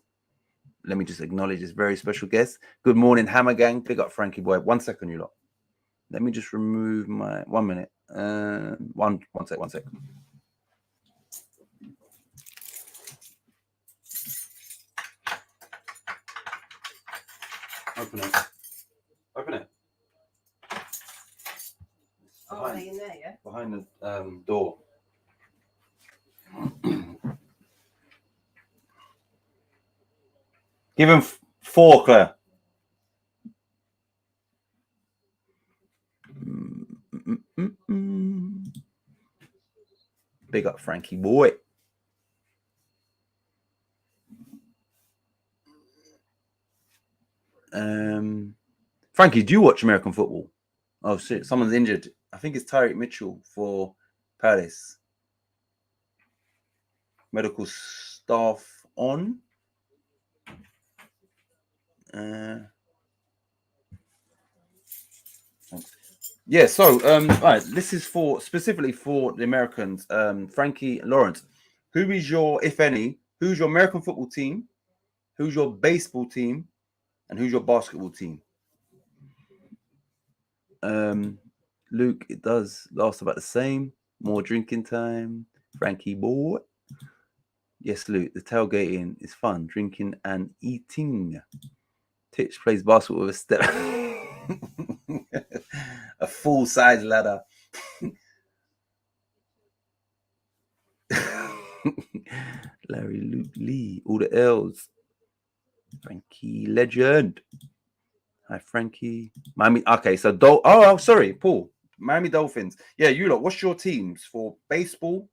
Let me just acknowledge this very special guest. Good morning, Hammer Gang. Big up Frankie boy. 1 second, you lot. Let me just remove my 1 minute. One sec. Open it. Oh, are they in there, yeah? Behind the door. Give him 4, Claire. Big up Frankie boy. Frankie, do you watch American football? Oh shit, someone's injured. I think it's Tyreek Mitchell for Palace. Medical staff on. Yeah, so right, this is for specifically for the Americans. Frankie Lawrence, who is your, if any, who's your American football team, who's your baseball team, and who's your basketball team? Luke, it does last about the same. More drinking time. Frankie boy. Yes, Luke, the tailgating is fun. Drinking and eating. Titch plays basketball with a step. A full-size ladder. Larry, Luke, Lee, all the L's. Frankie, legend. Hi, Frankie. Miami. Okay, so sorry, Paul. Miami Dolphins. Yeah, you lot. What's your teams for baseball,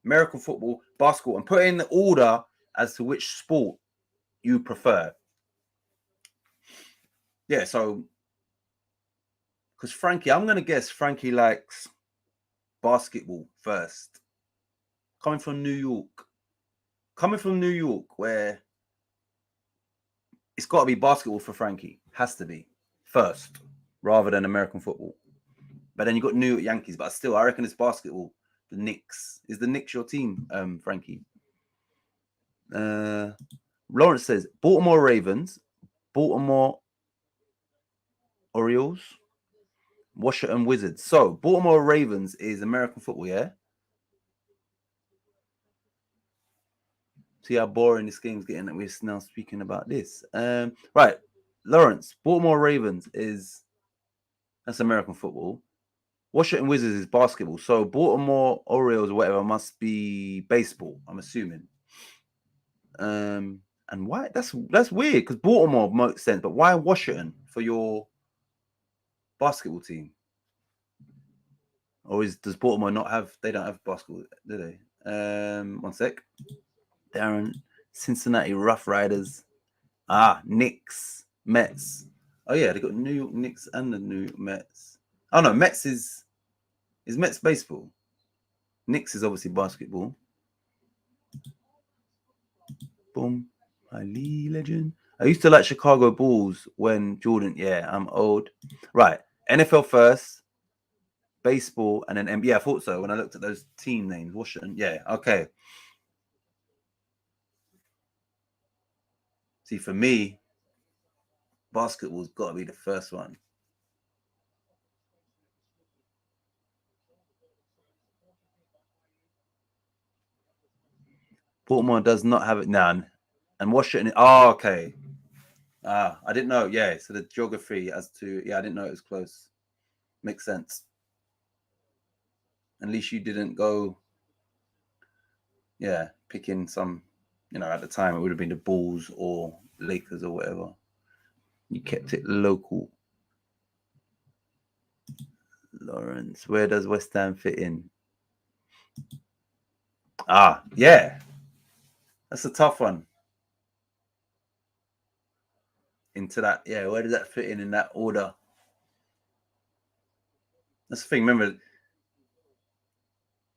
American football, basketball, and put in the order as to which sport you prefer. Yeah, so because Frankie, I'm gonna guess Frankie likes basketball first. Coming from New York, where it's got to be basketball for Frankie. Has to be first, rather than American football. But then you got New York Yankees, but still, I reckon it's basketball. The Knicks. Is the Knicks your team, Frankie? Lawrence says Baltimore Ravens, Baltimore Orioles, Washington Wizards. So Baltimore Ravens is American football, yeah? See how boring this game's getting that we're now speaking about this. Right. Lawrence, Baltimore Ravens that's American football. Washington Wizards is basketball. So Baltimore Orioles or whatever must be baseball, I'm assuming. And why? That's weird because Baltimore makes sense, but why Washington for your basketball team? Or does Baltimore not have? They don't have basketball, do they? 1 sec. Darren, Cincinnati Rough Riders. Knicks, Mets. Oh yeah, they got New York Knicks and the New York Mets. Oh no, Mets is Mets baseball. Knicks is obviously basketball. Boom. Ali legend. I used to like Chicago Bulls when Jordan. Yeah, I'm old. Right. NFL first, baseball, and then NBA. I thought so when I looked at those team names. Washington. Yeah. Okay. See, for me, basketball's got to be the first one. Baltimore does not have it. None. And Washington. Oh, okay. I didn't know. Yeah. So the geography as to, I didn't know it was close. Makes sense. At least you didn't go. Yeah. picking some, at the time it would have been the Bulls or Lakers or whatever. You kept it local. Lawrence, where does West Ham fit in? Yeah. That's a tough one. Into that, yeah, where does that fit in that order? That's the thing. Remember,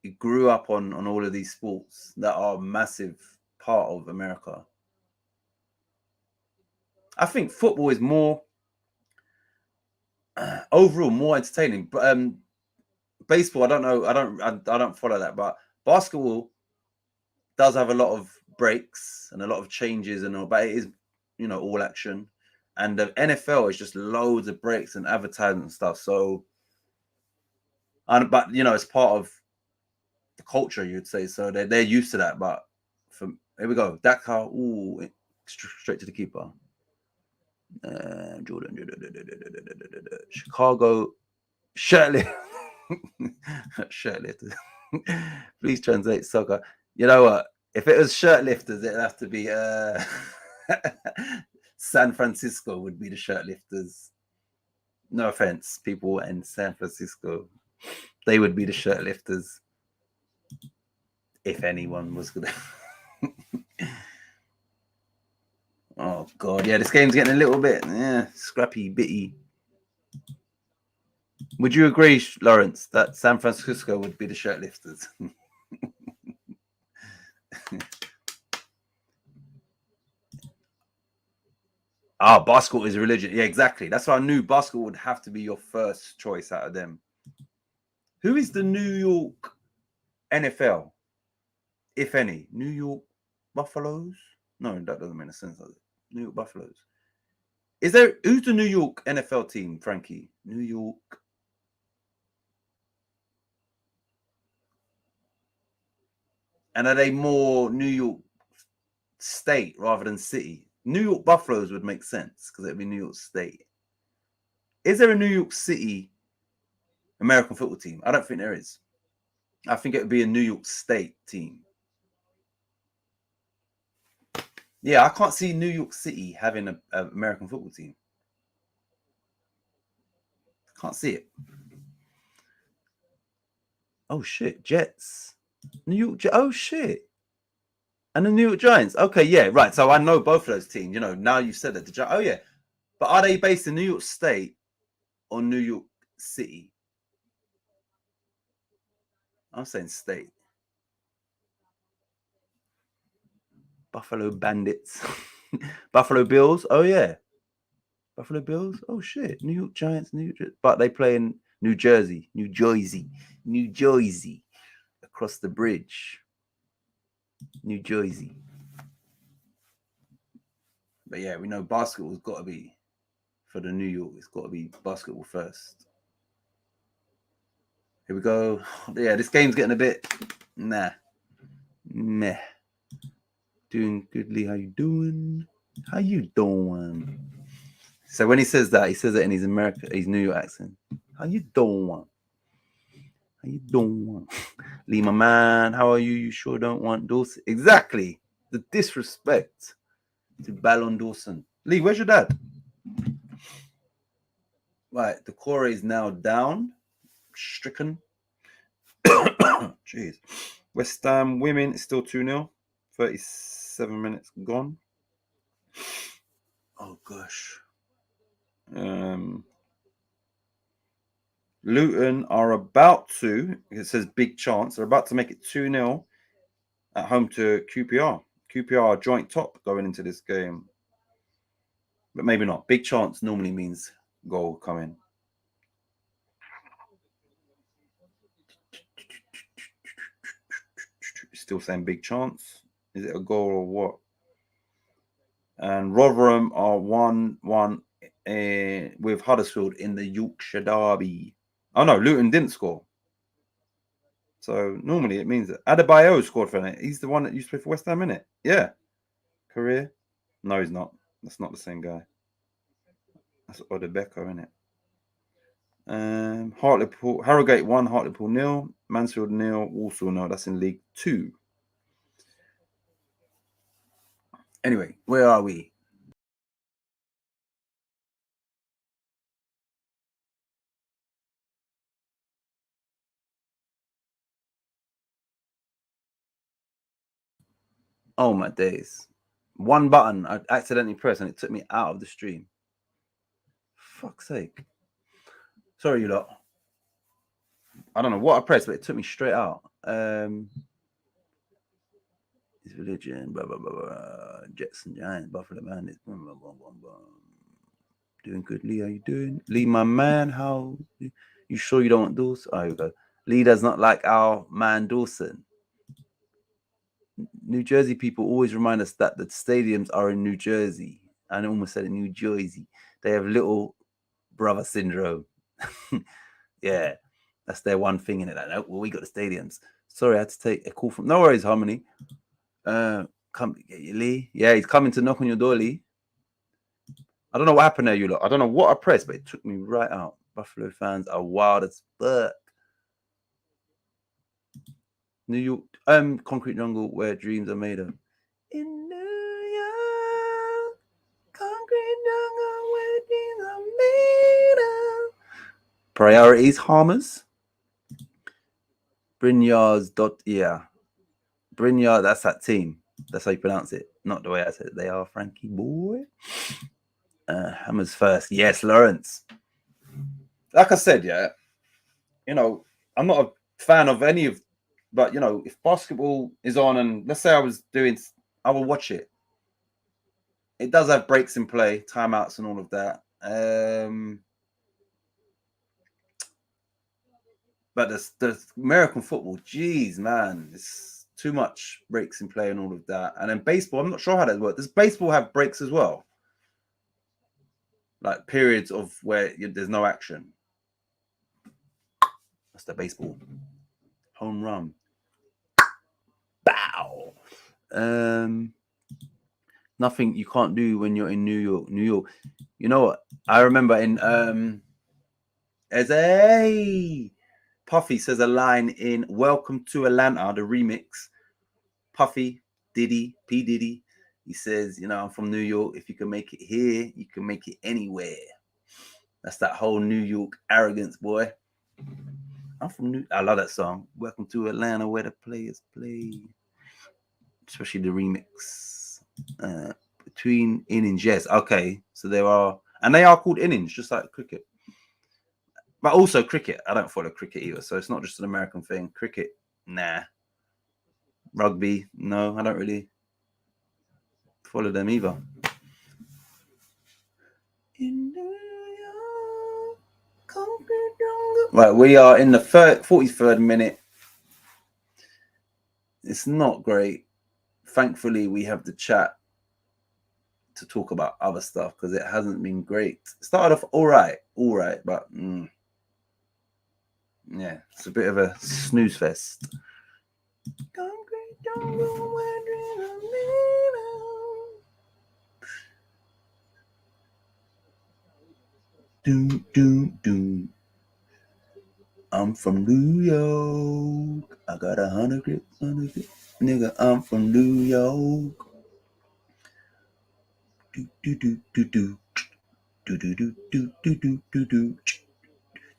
you grew up on all of these sports that are a massive part of America. I think football is more overall more entertaining. But baseball, I don't know. I don't follow that. But basketball does have a lot of breaks and a lot of changes and all. But it is, all action. And the NFL is just loads of breaks and advertising and stuff. So, but it's part of the culture, you'd say. So they're used to that. But here we go. Dakar, straight to the keeper. Jordan, Chicago, shirtless. Shirtlifters. Please translate soccer. You know what? If it was shirtlifters, it'd have to be San Francisco would be the shirtlifters. No offense, people in San Francisco. They would be the shirtlifters. If anyone was gonna. Oh god, yeah, this game's getting a little bit scrappy, bitty. Would you agree, Lawrence, that San Francisco would be the shirtlifters? Basketball is a religion. Yeah, exactly. That's why I knew basketball would have to be your first choice out of them. Who is the New York NFL, if any? New York Buffaloes? No, that doesn't make sense, does it? New York Buffaloes. Who's the New York NFL team, Frankie? New York. And are they more New York State rather than city? New York Buffaloes would make sense because it'd be New York State. Is there a New York City American football team? I don't think there is. I think it would be a New York State team. Yeah, I can't see New York City having an American football team. Can't see it. Oh shit, Jets. New York. Oh shit. And the New York Giants. Okay, yeah, right. So I know both of those teams. Now you said that. Oh yeah, but are they based in New York State or New York City? I'm saying state. Buffalo Bandits. Buffalo Bills. Oh yeah. Buffalo Bills. Oh shit. New York Giants. But they play in New Jersey. Across the bridge. New Jersey. But yeah, we know basketball's got to be for the New York. It's got to be basketball first. Here we go. Yeah, this game's getting a bit meh. Doing goodly. How you doing? So when he says that, he says it in his New York accent. How you doing? Lee, my man, how are you? You sure don't want Dawson? Exactly. The disrespect to Ballon Dawson. Lee, where's your dad? Right, the core is now down. Stricken. Jeez. West Ham women is still 2-0. 37 minutes gone. Oh gosh. Luton are about to, it says big chance, they're about to make it 2-0 at home to QPR. QPR are joint top going into this game. But maybe not. Big chance normally means goal coming. Still saying big chance. Is it a goal or what? And Rotherham are 1-1 with Huddersfield in the Yorkshire Derby. Oh no, Luton didn't score. So normally it means that Adebayo scored for it. He's the one that used to play for West Ham, innit? Yeah. Career? No, he's not. That's not the same guy. That's Odebeko, innit? Hartlepool, Harrogate 1, Hartlepool 0, Mansfield 0, Walsall 0. That's in League 2. Anyway, where are we? Oh my days. One button I accidentally pressed and it took me out of the stream. Fuck's sake. Sorry, you lot. I don't know what I pressed, but it took me straight out. His religion, blah blah blah blah. Jets and Giants, Buffalo Bandits, blah, blah, blah, blah, blah. Doing good, Lee. How you doing? Lee, my man, how you sure you don't want Dawson? Oh, here we go. Lee does not like our man Dawson. New Jersey people always remind us that the stadiums are in New Jersey. I almost said in New Jersey. They have little brother syndrome. Yeah, that's their one thing in it. Like, oh, well, we got the stadiums. Sorry, I had to take a call from. No worries, Harmony. Come get you, Lee. Yeah, he's coming to knock on your door, Lee. I don't know what happened there, you lot. I don't know what I pressed, but it took me right out. Buffalo fans are wild as fuck. New York, concrete jungle where dreams are made of. In New York, concrete jungle where dreams are made of. Priorities, Harmers. Brynjards. Yeah. Brynjard, that's that team. That's how you pronounce it. Not the way I said it. They are Frankie boy. Hammers first. Yes, Lawrence. Like I said, yeah, you know, I'm not a fan of any of, but you know, if basketball is on and let's say I will watch it. It does have breaks in play, timeouts, and all of that. But the American football, geez, man, it's too much breaks in play and all of that. And then baseball, I'm not sure how that works. Does baseball have breaks as well? Like periods of where there's no action. That's the baseball. Home run. Bow. Nothing you can't do when you're in New York. New York. You know what? I remember in as a Puffy says a line in Welcome to Atlanta, the remix. Puffy, Diddy, P. Diddy. He says, you know, I'm from New York. If you can make it here, you can make it anywhere. That's that whole New York arrogance, boy. I'm from New. I love that song. Welcome to Atlanta, where the players play. Especially the remix. Between innings, yes. Okay, so there are, and they are called innings, just like cricket. But also cricket. I don't follow cricket either, so it's not just an American thing. Cricket, nah. Rugby, no, I don't really follow them either. Right, we are in the 43rd minute. It's not great. Thankfully, we have the chat to talk about other stuff because it hasn't been great. It started off all right, but yeah, it's a bit of a snooze fest. Doom. I'm from New York. I got 100 grip. Nigga, I'm from New York. Do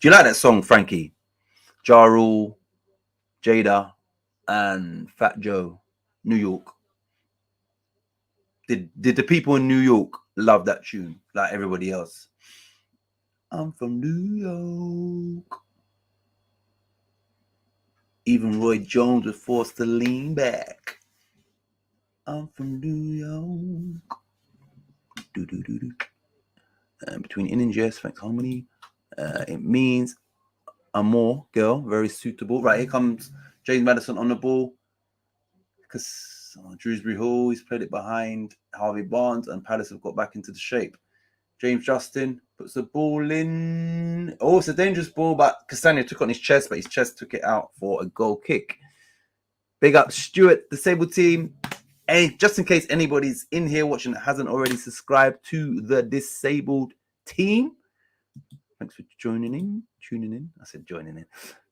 you like that song, Frankie? Ja Rule, Jada, and Fat Joe, New York. Did the people in New York love that tune like everybody else? I'm from New York. Even Roy Jones was forced to lean back. I'm from New York. Between in and jest, thanks harmony. It means a more girl, very suitable. Right, here comes James Madison on the ball. Because Shrewsbury Hall, he's played it behind Harvey Barnes, and Palace have got back into the shape. James Justin puts the ball in. Oh, it's a dangerous ball, but Castagna took on his chest, but his chest took it out for a goal kick. Big up Stuart, Disabled Team. And just in case anybody's in here watching that hasn't already subscribed to the Disabled Team, thanks for tuning in. I said joining in.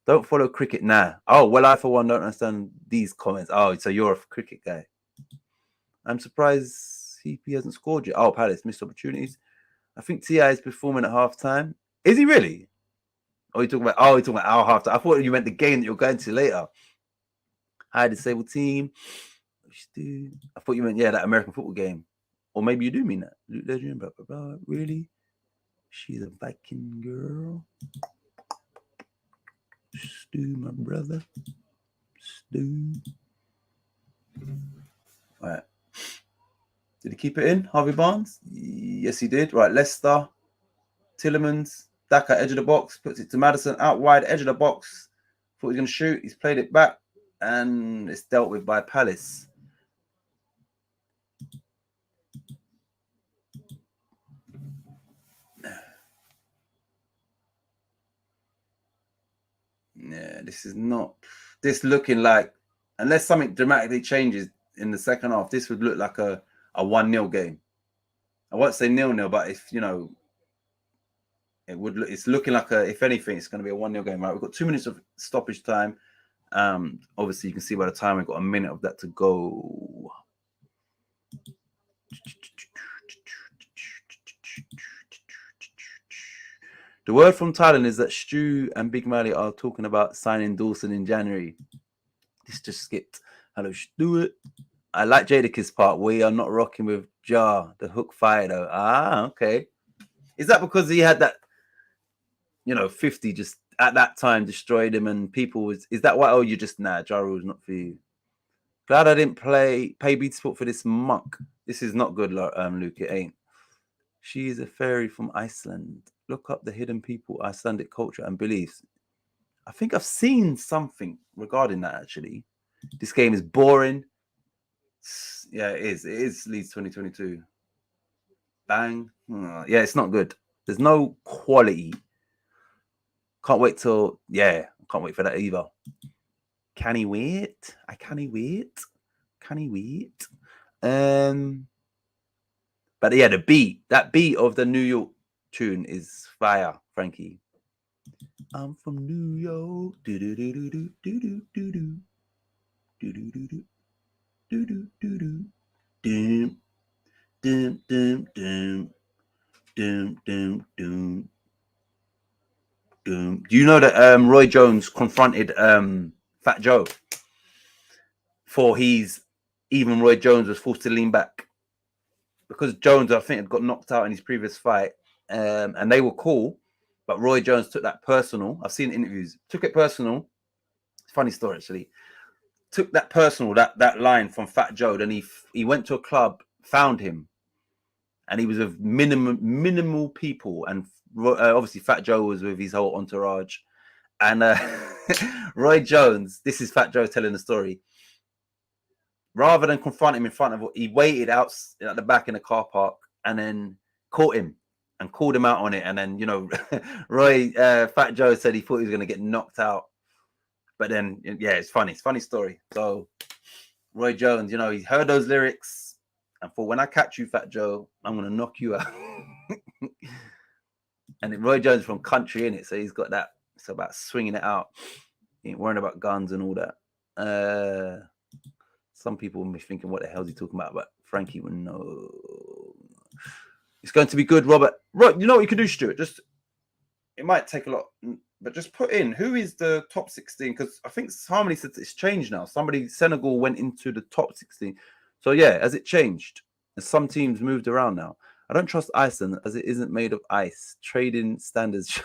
Don't follow cricket now. Oh, well, I for one don't understand these comments. Oh, so you're a cricket guy. I'm surprised CP hasn't scored yet. Oh, Palace missed opportunities. I think Ti is performing at halftime. Is he really? Oh, you're talking about our halftime. I thought you meant the game that you're going to later. Hi, disabled team. I thought you meant that American football game, or maybe you do mean that. Luke Legend, blah blah blah. Really? She's a Viking girl. Stu, my brother. Stu. All right. Did he keep it in, Harvey Barnes? Yes, he did. Right, Leicester. Tillemans. Daka, edge of the box. Puts it to Maddison. Out wide, edge of the box. Thought he was going to shoot. He's played it back. And it's dealt with by Palace. Yeah, this is not... This looking like... Unless something dramatically changes in the second half, this would look like a 1-0 game. I won't say 0-0, but if, it's looking like if anything, it's going to be a 1-0 game, right? We've got 2 minutes of stoppage time. Obviously, you can see by the time we've got a minute of that to go. The word from Thailand is that Stu and Big Mally are talking about signing Dawson in January. This just skipped. Hello, Stuart. I like Jadakiss part. We are not rocking with Jar, the hook fire though. Ah, okay. Is that because he had that, 50 just at that time destroyed him and people was... Is that why? Oh, you just, Jar Rule's not for you. Glad I didn't pay beat sport for this monk. This is not good, Luke. It ain't. She is a fairy from Iceland. Look up the hidden people, Icelandic culture and beliefs. I think I've seen something regarding that, actually. This game is boring. Yeah, it is. It is Leeds 2022. Bang. Yeah, it's not good. There's no quality. Can't wait till... Yeah, can't wait for that either. Can he wait? I can't wait. Can he wait? But yeah, that beat of the New York tune is fire, Frankie. I'm from New York. Do do do do do do do do do do do do do do do do. Dum dum dum dum dum dum dum dum. Do you know that Roy Jones confronted Fat Joe for even Roy Jones was forced to lean back because Jones, I think, had got knocked out in his previous fight, and they were cool, but Roy Jones took that personal. I've seen interviews. Took it personal. Funny story, actually. Took that personal, that line from Fat Joe. Then he went to a club, found him, and he was with minimal people, and obviously Fat Joe was with his whole entourage, and Roy Jones. This is Fat Joe telling the story. Rather than confront him in front of, he waited out at the back in the car park and then caught him and called him out on it. And then, Roy, Fat Joe said he thought he was going to get knocked out. But then, yeah, it's funny. It's a funny story. So Roy Jones, he heard those lyrics and thought, when I catch you, Fat Joe, I'm going to knock you out. And then Roy Jones from country, innit? So he's got that. It's about swinging it out. He ain't worrying about guns and all that. Some people will be thinking, what the hell is he talking about? But Frankie will know. It's going to be good, Robert. Right, you know what you can do, Stuart? It might take a lot, but just put in, who is the top 16? Because I think Harmony said it's changed now. Senegal went into the top 16. So yeah, has it changed? And some teams moved around now. I don't trust Iceland as it isn't made of ice. Trading standards.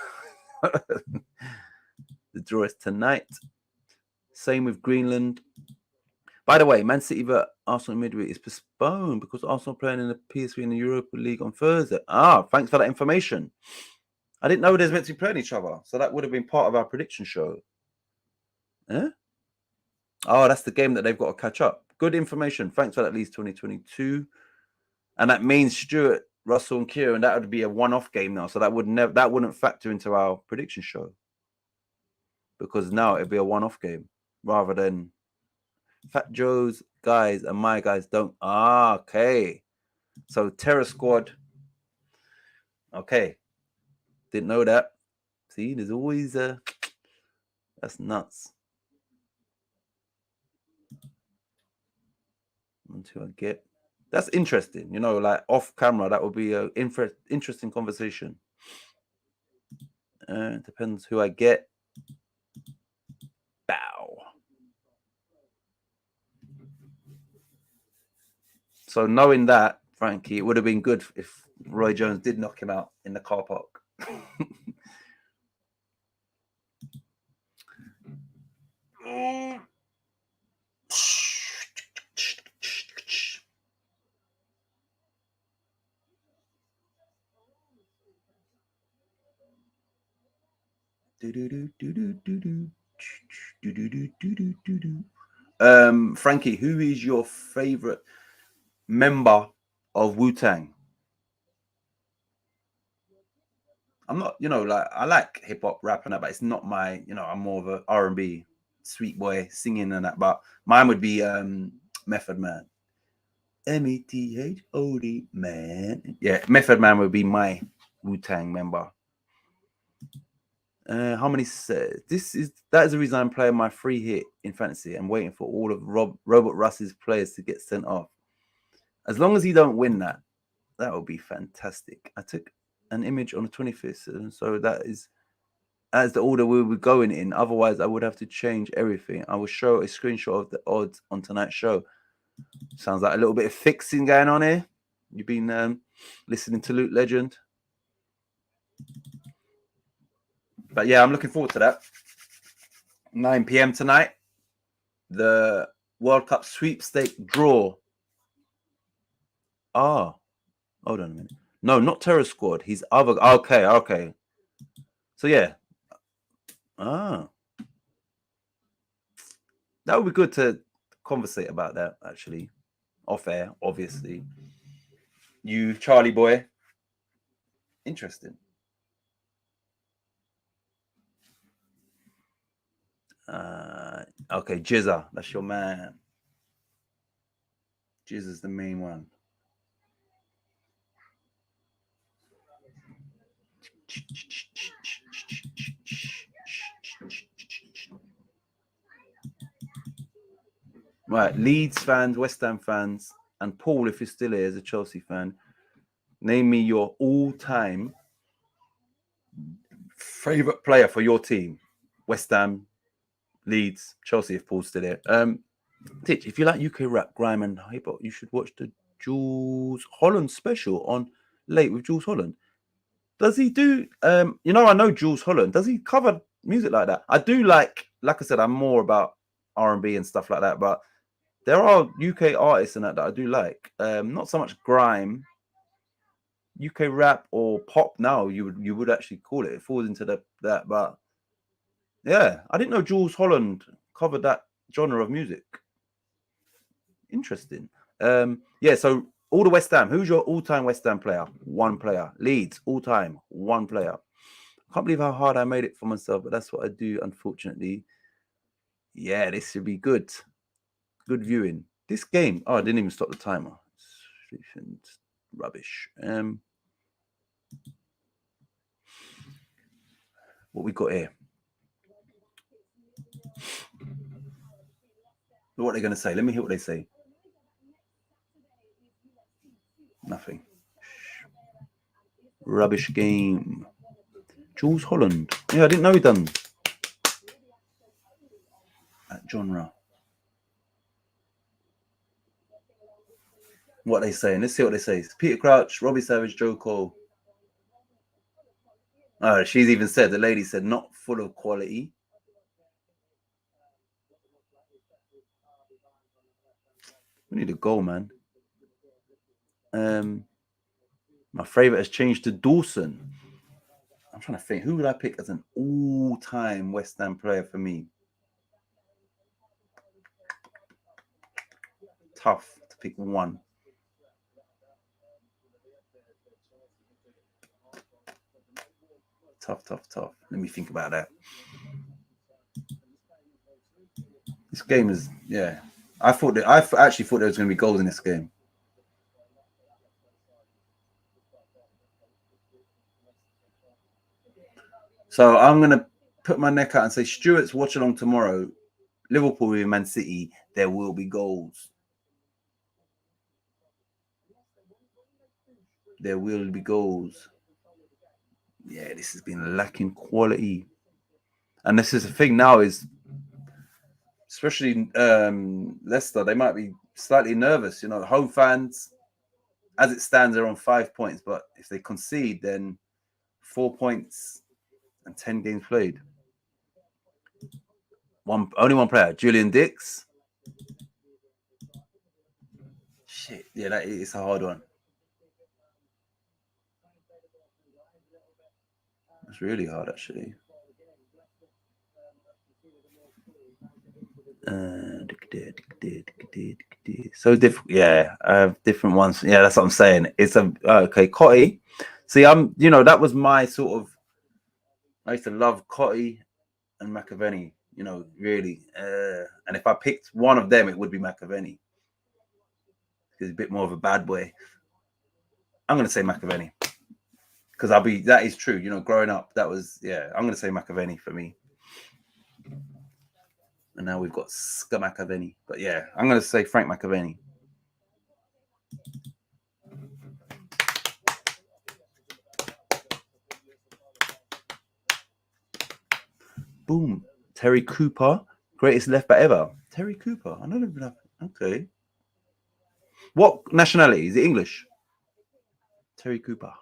The draw is tonight. Same with Greenland. By the way, Man City vs Arsenal midweek is postponed because Arsenal playing in the PSV in the Europa League on Thursday. Thanks for that information. I didn't know there's meant to be playing each other, so that would have been part of our prediction show. Eh? Oh, that's the game that they've got to catch up. Good information. Thanks for that, Leeds 2022. And that means Stuart, Russell, and Kieran, that would be a one-off game now. So that wouldn't factor into our prediction show. Because now it'd be a one-off game rather than Fat Joe's guys and my guys don't. Okay. So Terror Squad. Okay. Didn't know that. See, there's always that's nuts. Until I get That's interesting. You know, like off camera, that would be a interesting conversation. Depends who I get. Bow. So knowing that, Frankie, it would have been good if Roy Jones did knock him out in the car park. Frankie, who is your favorite member of Wu-Tang? I'm not, like I like hip hop, rap and that, but it's not my, I'm more of a R&B sweet boy singing and that. But mine would be Method Man. Method man. Yeah, Method Man would be my Wu-Tang member. How many says that is the reason I'm playing my free hit in fantasy and waiting for all of Robert Russ's players to get sent off. As long as he don't win that would be fantastic. I took an image on the 25th, and so that is the order we were going in. Otherwise, I would have to change everything. I will show a screenshot of the odds on tonight's show. Sounds like a little bit of fixing going on here. You've been listening to Luke Legend. But yeah, I'm looking forward to that. 9 p.m. tonight. The World Cup sweepstake draw. Hold on a minute. No, not Terror Squad. He's other. Okay. So yeah. That would be good to conversate about that, actually. Off air, obviously. You, Charlie boy. Interesting. Okay, Jizza. That's your man. Jizza's the main one. Right, Leeds fans, West Ham fans, and Paul, if you're still here as a Chelsea fan, name me your all-time favorite player for your team. West Ham, Leeds, Chelsea, if Paul's still here. Titch, if you like UK rap, grime, and hip hop, you should watch the Jules Holland special on Late with Jules Holland. Does he do? I know Jules Holland. Does he cover music like that? I do like I said, I'm more about R&B and stuff like that, but there are UK artists in that I do like. Not so much grime, UK rap or pop. Now you would actually call it. It falls into that, but yeah, I didn't know Jules Holland covered that genre of music. Interesting. Yeah. So all the West Ham. Who's your all-time West Ham player? One player. Leeds all-time. One player. I can't believe how hard I made it for myself, but that's what I do. Unfortunately. Yeah, this should be good. Good viewing. This game. Oh, I didn't even stop the timer. It's rubbish. What we got here? What are they going to say? Let me hear what they say. Nothing. Rubbish game. Jules Holland. Yeah, I didn't know he done that genre. What are they saying? Let's see what they say. Peter Crouch, Robbie Savage, Joe Cole. Oh, she's even said, the lady said, not full of quality. We need a goal, man. My favorite has changed to Dawson. I'm trying to think. Who would I pick as an all-time West Ham player for me? Tough to pick one. Tough. Let me think about that. This game is, yeah. I actually thought there was going to be goals in this game. So I'm going to put my neck out and say, Stuart's watch along tomorrow. Liverpool with Man City, there will be goals. There will be goals. Yeah, this has been lacking quality. And this is the thing now is, especially Leicester, they might be slightly nervous. You know, home fans, as it stands, they're on 5 points. But if they concede, then 4 points and 10 games played. Only one player, Julian Dix. Shit, yeah, that is a hard one. It's really hard, actually. So different, yeah. I have different ones. Yeah, that's what I'm saying. It's a okay, Cotty. See, that was my sort of. I used to love Cotty and McAvenny. Really. And if I picked one of them, it would be McAvenny. He's a bit more of a bad boy. I'm gonna say McAvenny because that is true. Growing up, that was I'm gonna say McAvenny for me. And now we've got Ska McAvenny. But yeah, I'm gonna say Frank McAvenny. Boom. Terry Cooper, greatest left back ever. Terry Cooper. I don't even know. Okay. What nationality? Is it English? Terry Cooper.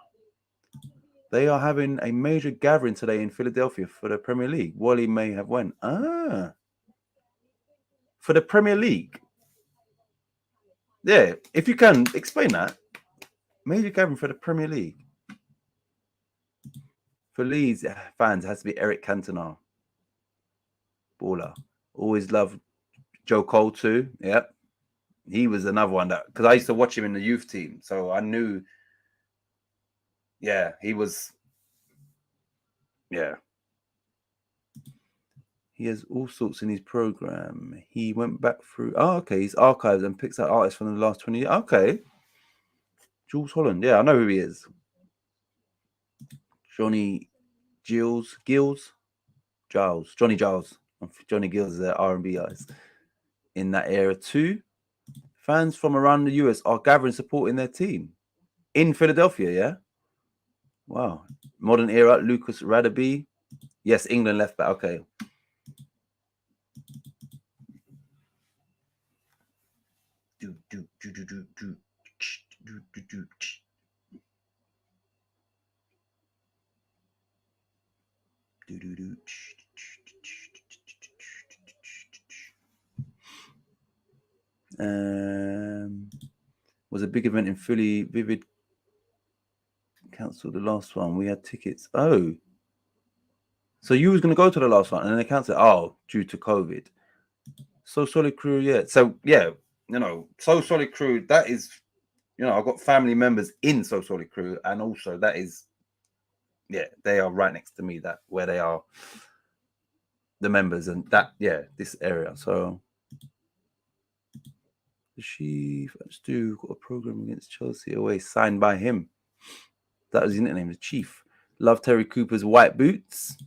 They are having a major gathering today in Philadelphia for the Premier League. Wally may have went. For the Premier League. Yeah, if you can explain that. Major gathering for the Premier League. For Leeds fans, it has to be Eric Cantona. Baller. Always love Joe Cole too. Yeah. He was another one because I used to watch him in the youth team. So I knew, he was, He has all sorts in his program. He went back through, his archives and picks out artists from the last 20 years. Okay. Jules Holland. Yeah, I know who he is. Johnny Giles. Johnny Giles. Johnny Giles is their R&B artist. In that era too, fans from around the US are gathering supporting their team in Philadelphia. Yeah. Wow. Modern era. Lucas Radaby. Yes, England left back. Okay. Was a big event in Philly. Vivid cancelled the last one. We had tickets. Oh, so you was going to go to the last one and then they cancelled. Oh, due to COVID. So Solid Crew, yeah. So yeah, So Solid Crew. That is, I've got family members in So Solid Crew, and also that is, they are right next to me. That where they are, the members, and this area. So the Chief Stu got a program against Chelsea away, signed by him. That was his nickname, the Chief. Love Terry Cooper's white boots.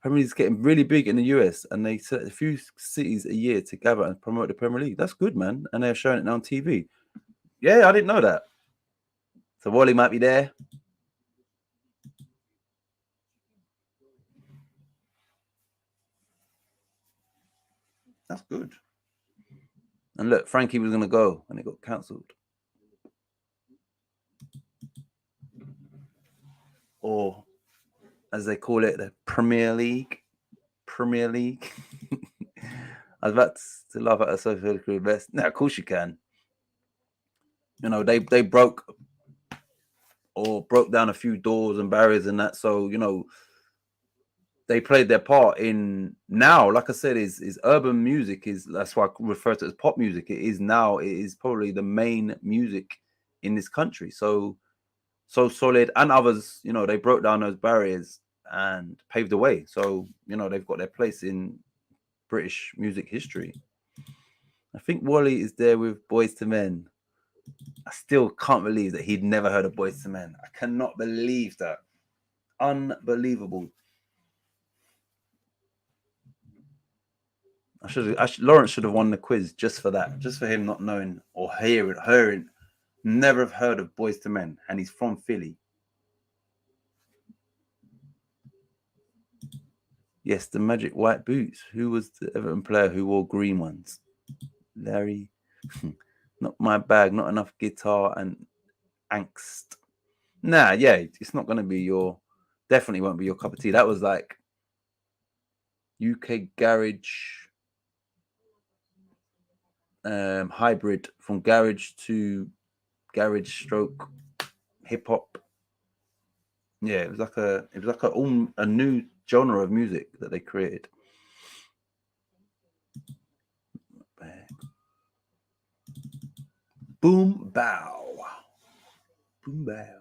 Premier League's getting really big in the US, and they set a few cities a year to gather and promote the Premier League. That's good, man. And they're showing it now on TV. Yeah, I didn't know that. So Wally might be there. That's good. And look, Frankie was going to go, and it got cancelled. Or, as they call it, the Premier League. Premier League. I was about to laugh at a social crew best. No, of course you can. They broke down a few doors and barriers and that. So, they played their part in now, like I said, is urban music that's why I refer to it as pop music. It is probably the main music in this country. So Solid and others, they broke down those barriers and paved the way. So, they've got their place in British music history. I think Wally is there with Boys to Men. I still can't believe that he'd never heard of Boys to Men. I cannot believe that. Unbelievable. Lawrence should have won the quiz just for that, just for him not knowing or hearing Never have heard of Boys to Men, and he's from Philly. Yes, the Magic White Boots. Who was the Everton player who wore green ones? Larry. Not my bag. Not enough guitar and angst. Nah, yeah, it's not going to be your. Definitely won't be your cup of tea. That was like UK garage hybrid from garage to garage stroke hip hop. Yeah, it was like a new genre of music that they created. Boom bow. Boom bow.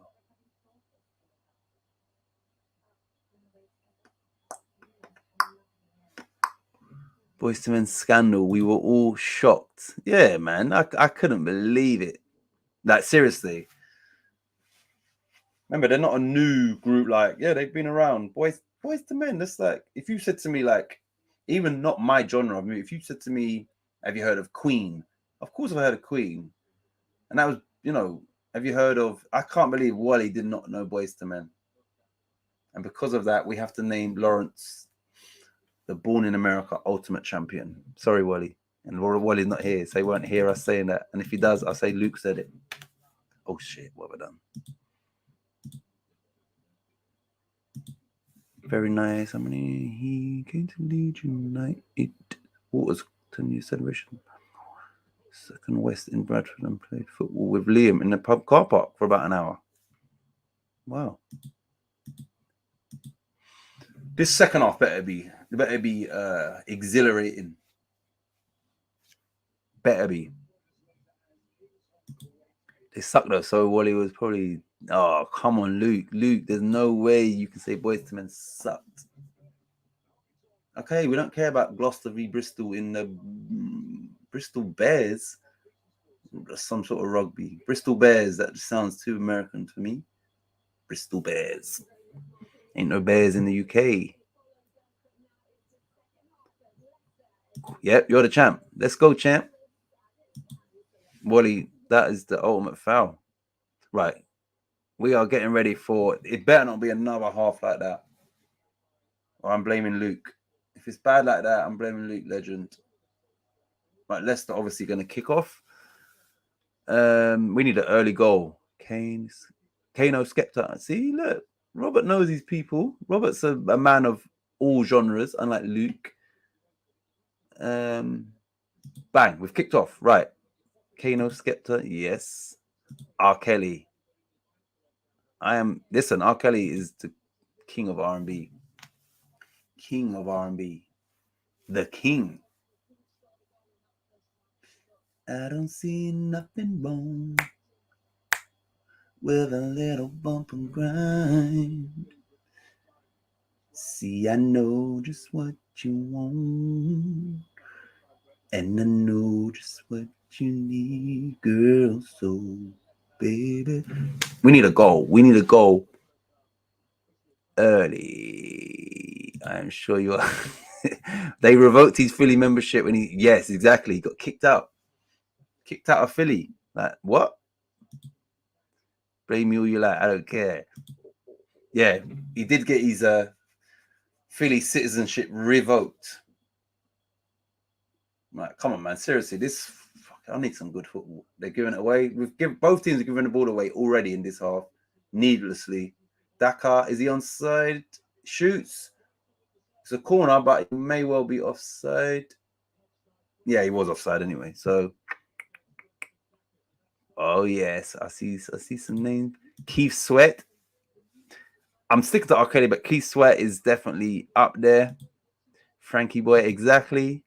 Boys to Men scandal. We were all shocked. Yeah, man. I couldn't believe it. Like, seriously. Remember, they're not a new group. Like, yeah, they've been around. Boys to Men. That's like, if you said to me, like, even not my genre of music, if you said to me, have you heard of Queen? Of course I've heard of Queen. And that was, have you heard of, I can't believe Wally did not know Boys to Men. And because of that, we have to name Lawrence the Born in America Ultimate Champion. Sorry, Wally. And Wally's not here, so he won't hear us saying that. And if he does, I'll say Luke said it. Oh, shit, what have I done? Very nice. How many? He came to Leeds United. Waters 10-year celebration. Second West in Bradford and played football with Liam in the pub car park for about an hour. Wow. This second half better be exhilarating. Better be. They suck though, so Wally was probably, oh, come on, Luke, there's no way you can say Boys to Men sucked. Okay, we don't care about Gloucester v Bristol in the Bristol Bears. Some sort of rugby. Bristol Bears, that just sounds too American for me. Bristol Bears. Ain't no Bears in the UK. Yep, you're the champ. Let's go, champ. Wally, that is the ultimate foul. Right. We are getting ready for, it better not be another half like that. Or I'm blaming Luke. If it's bad like that, I'm blaming Luke Legend. Right, Leicester obviously going to kick off. We need an early goal. Kano Skepta. See, look, Robert knows these people. Robert's a man of all genres, unlike Luke. Bang, we've kicked off. Right. Kano Skepta, yes. R. Kelly. Listen, R. Kelly is the king of R&B. King of R&B. The king. I don't see nothing wrong with a little bump and grind. See, I know just what you want, and I know just what you need, girl. So, baby, we need a goal. We need a goal early. I'm sure you are. They revoked his Philly membership when yes, exactly. He got kicked out. Kicked out of Philly. Like, what? Blame me all you like. I don't care. Yeah, he did get his Philly citizenship revoked. Right, come on, man. Seriously, I need some good football. They're giving it away. Both teams are giving the ball away already in this half, needlessly. Dakar, is he onside? Shoots. It's a corner, but he may well be offside. Yeah, he was offside anyway. So, oh yes, I see some names. Keith Sweat. I'm sticking to R. Kelly, but Keith Sweat is definitely up there. Frankie Boy, exactly.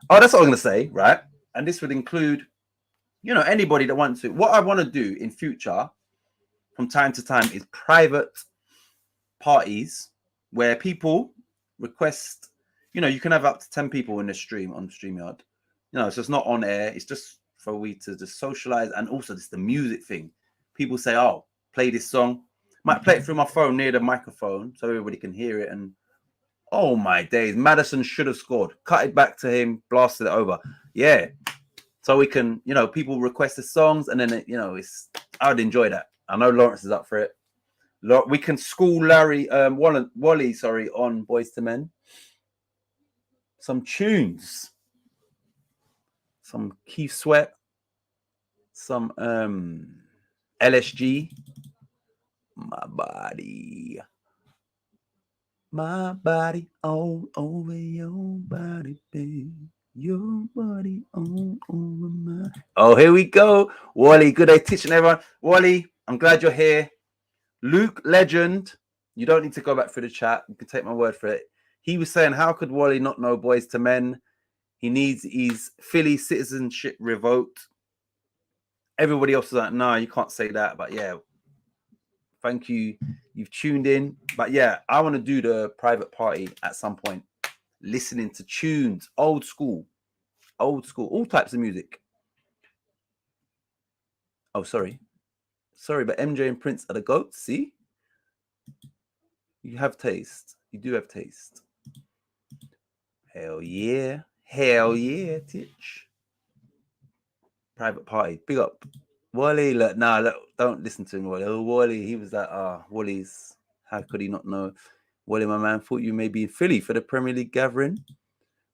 Oh, that's what I'm going to say, right? And this would include, anybody that wants to. What I want to do in future, from time to time, is private parties where people request, you can have up to 10 people in the stream on StreamYard. So it's not on air. It's just for we to just socialize. And also just the music thing. People say, oh, play this song. Might play it through my phone near the microphone so everybody can hear it. And oh my days, Maddison should have scored. Cut it back to him, blasted it over. Yeah. So we can, people request the songs, and then I'd enjoy that. I know Lawrence is up for it. We can school Larry, Wally, sorry, on Boys to Men. Some tunes, some Keith Sweat, some LSG. My body all over your body, babe. Your body all over my. Oh, here we go. Wally, good day teaching everyone. Wally, I'm glad you're here. Luke Legend, you don't need to go back through the chat. You can take my word for it. He was saying, how could Wally not know Boys to Men? He needs his Philly citizenship revoked. Everybody else is like, no, you can't say that. But yeah, thank you. You've tuned in. But yeah, I want to do the private party at some point. Listening to tunes, old school, all types of music. Oh, sorry, but MJ and Prince are the goats. See, you have taste. You do have taste. Hell yeah, Titch. Private party, big up. Wally, look, don't listen to him, Wally. Oh, Wally, he was like, Wally's. How could he not know? Wally, my man, thought you may be in Philly for the Premier League gathering.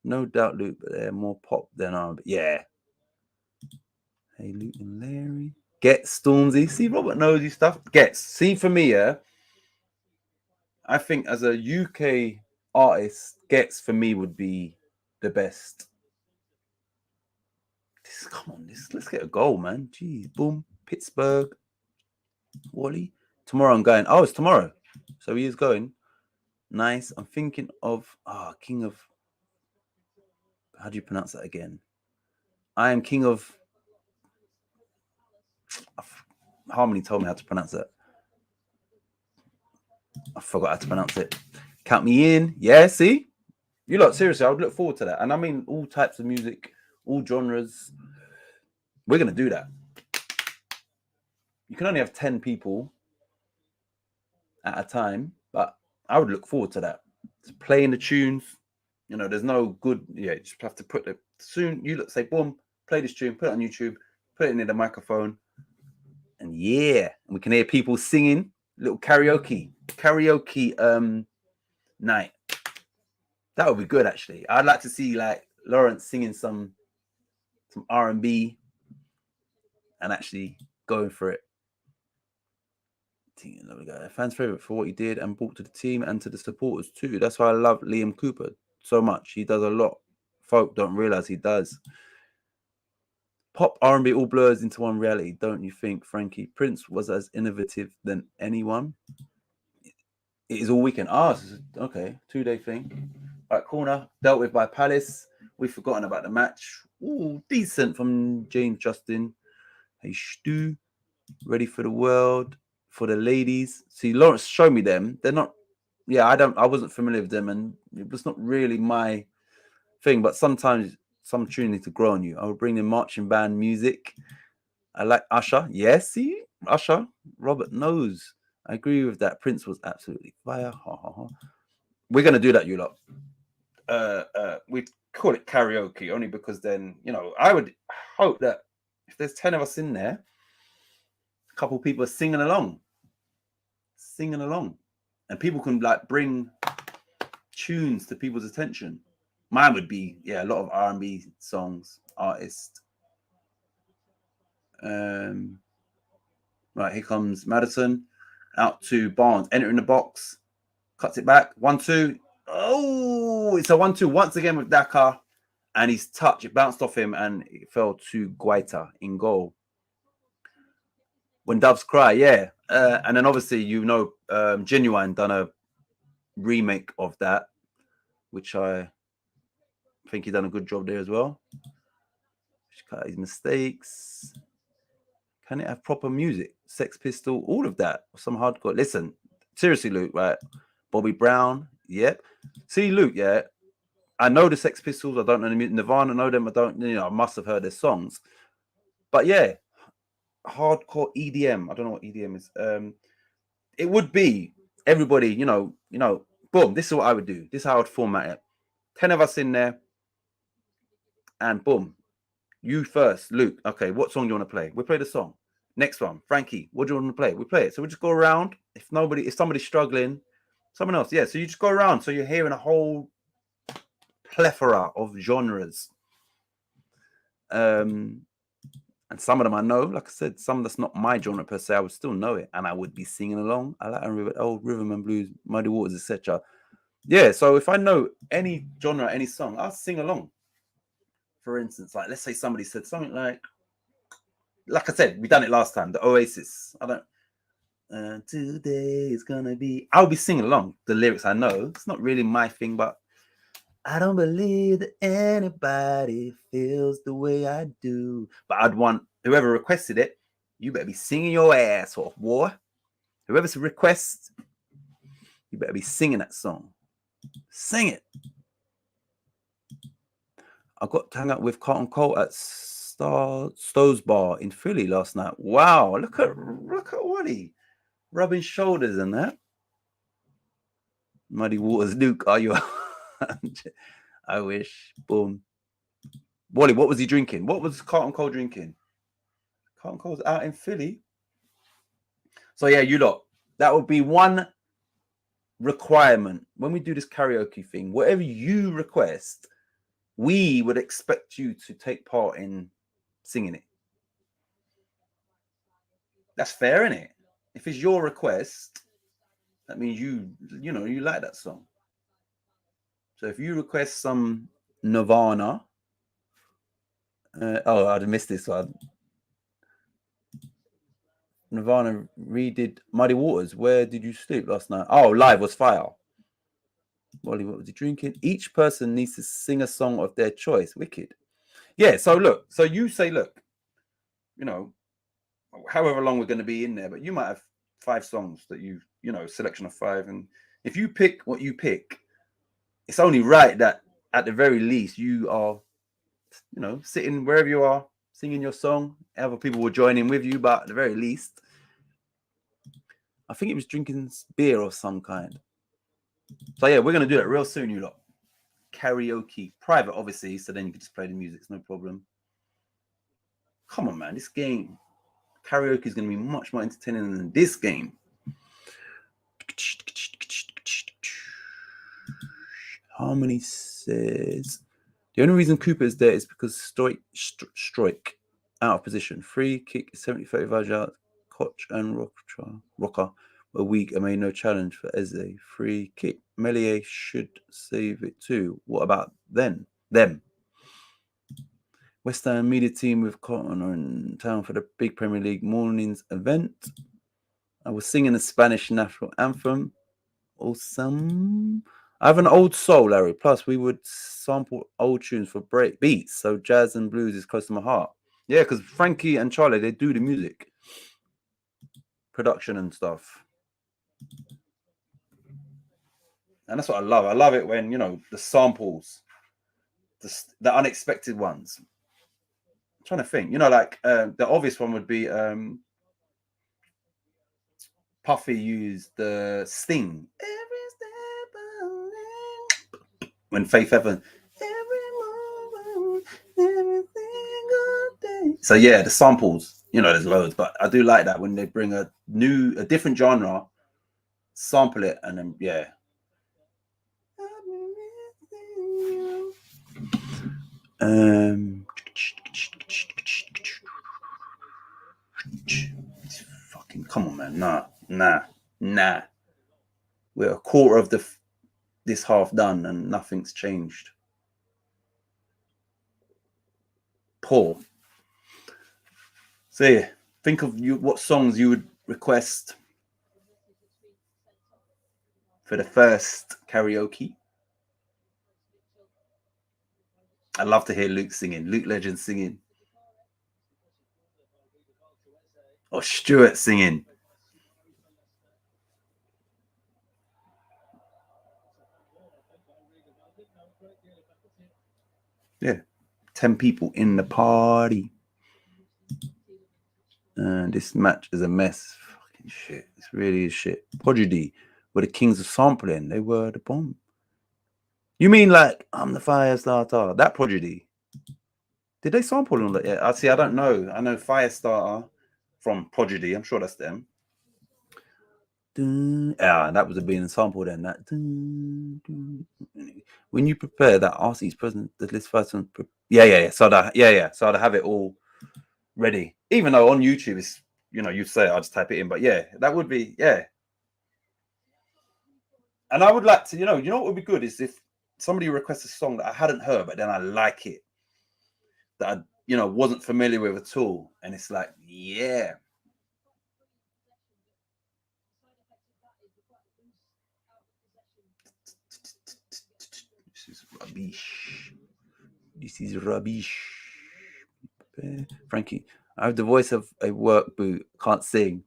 No doubt, Luke, but they're more pop than but yeah. Hey, Luke and Larry. Get Stormzy. See, Robert knows his stuff. See, for me, yeah, I think as a UK artist, for me would be the best. Come on, let's get a goal, man. Jeez, boom. Pittsburgh. Wally. Tomorrow I'm going. Oh, it's tomorrow. So he is going. Nice. I'm thinking of King of. How do you pronounce that again? I am King of. Harmony told me how to pronounce it. I forgot how to pronounce it. Count me in. Yeah, see? You lot, seriously, I would look forward to that. And I mean all types of music, all genres. We're going to do that. You can only have 10 people at a time, but I would look forward to that. To playing the tunes. There's no good. Yeah, you just have to put soon. You say, boom, play this tune, put it on YouTube, put it in the microphone, and yeah, and we can hear people singing. Little karaoke night. That would be good, actually. I'd like to see like Lawrence singing some R&B and actually going for it. Fans' favorite for what he did and brought to the team and to the supporters too. That's why I love Liam Cooper so much. He does a lot. Folk don't realize he does. Pop, R&B all blurs into one reality, don't you think, Frankie? Prince was as innovative than anyone. It is all weekend. Okay, 2-day thing. All right, corner dealt with by Palace. We've forgotten about the match. Ooh, decent from James Justin. Hey, Stu, ready for the world, for the ladies. See, Lawrence showed me them. They're not. Yeah, I wasn't familiar with them, and it was not really my thing. But sometimes some tune need to grow on you. I will bring in marching band music. I like Usher. Yes, see, Usher. Robert knows. I agree with that. Prince was absolutely fire. We're gonna do that, you lot. We call it karaoke only because then I would hope that if there's 10 of us in there, a couple of people are singing along, and people can like bring tunes to people's attention. Mine would be a lot of R&B songs, artists. Right, here comes Madison out to Barnes, entering the box, cuts it back, 1-2. Oh, it's a 1-2 once again with Dakar, and his touch, it bounced off him and it fell to Guaita in goal. When Doves Cry, yeah. And then obviously, Genuine done a remake of that, which I think he done a good job there as well. Cut his mistakes. Can it have proper music? Sex Pistol, all of that. Some hardcore. Listen, seriously, Luke, right? Bobby Brown, yep. See, Luke, yeah. I know the Sex Pistols. I don't know the Nirvana. I know them. I don't. I must have heard their songs. But yeah, hardcore EDM. I don't know what EDM is. It would be everybody. Boom. This is what I would do. This is how I would format it. 10 of us in there, and boom, You first, Luke. Okay, what song do you want to play? We play the song. Next one, Frankie. What do you want to play? We play it. So we just go around. If somebody's struggling, someone else. Yeah. So you just go around. So you're hearing a whole plethora of genres. And some of them I know. Like I said, some that's not my genre per se. I would still know it, and I would be singing along. I like old rhythm and blues, Muddy Waters, etc. Yeah. So if I know any genre, any song, I'll sing along. For instance, like let's say somebody said something like I said, we done it last time. The Oasis. I don't. Today is gonna be. I'll be singing along the lyrics. I know it's not really my thing, but I don't believe that anybody feels the way I do. But I'd want whoever requested it. You better be singing your ass off, boy. Whoever's request, you better be singing that song. Sing it. I got to hang out with Carlton Cole at Stowe's Bar in Philly last night. Wow, look at Wally rubbing shoulders and that. Muddy Waters, Luke, are you? I wish. Boom. Wally, what was he drinking? What was Carlton Cole drinking? Carlton Cole's out in Philly. So yeah, you lot. That would be one requirement when we do this karaoke thing. Whatever you request, we would expect you to take part in singing it. That's fair, isn't it? If it's your request, that means you like that song. So if you request some Nirvana, I'd missed this one. Nirvana redid Muddy Waters. Where did you sleep last night? Oh, Live was fire. Wally, what was he drinking? Each person needs to sing a song of their choice. Wicked. Yeah, so look. So you say, look, however long we're going to be in there, but you might have 5 songs that selection of 5. And if you pick what you pick, it's only right that at the very least you are, sitting wherever you are, singing your song. Other people will join in with you, but at the very least, I think he was drinking beer of some kind. So yeah, we're going to do that real soon, you lot. Karaoke. Private, obviously, so then you can just play the music. It's no problem. Come on, man. This game, karaoke is going to be much more entertaining than this game. Harmony says, the only reason Cooper is there is because Stroik out of position. Free kick, 70-35 yards. Koch and Rocker were weak and made no challenge for Eze. Free kick. Melier should save it too. What about them? West Ham media team with Cotton are in town for the big Premier League morning's event. I was singing the Spanish national anthem. Awesome. I have an old soul, Larry. Plus, we would sample old tunes for break beats. So jazz and blues is close to my heart. Yeah, because Frankie and Charlie, they do the music. Production and stuff. And that's what I love. I love it when, the samples, the unexpected ones. I'm trying to think. The obvious one would be Puffy used the Sting. When Faith Evans, so yeah, the samples, there's loads, but I do like that when they bring a different genre, sample it, and then yeah. Fucking come on, man. Nah. We're a quarter of this half done and nothing's changed. Poor. So yeah, think of what songs you would request for the first karaoke. I'd love to hear Luke singing, Luke Legend singing. Or Stuart singing. Yeah, 10 people in the party. This match is a mess. Fucking shit. This really is shit. Prodigy were the kings of sampling. They were the bomb. You mean like I'm the fire starter? That Prodigy. Did they sample all that yet? I see. I don't know. I know Firestarter from Prodigy. I'm sure that's them. Yeah, that was a being sample then. That when you prepare that, ask each person the list first. Yeah. So that So I'd have it all ready. Even though on YouTube it's you say I just type it in, but yeah, that would be And I would like to what would be good is if somebody requests a song that I hadn't heard, but then I like it that I wasn't familiar with at all, and it's like yeah. This is rubbish. This is rubbish. Frankie, I have the voice of a work boot. Can't sing.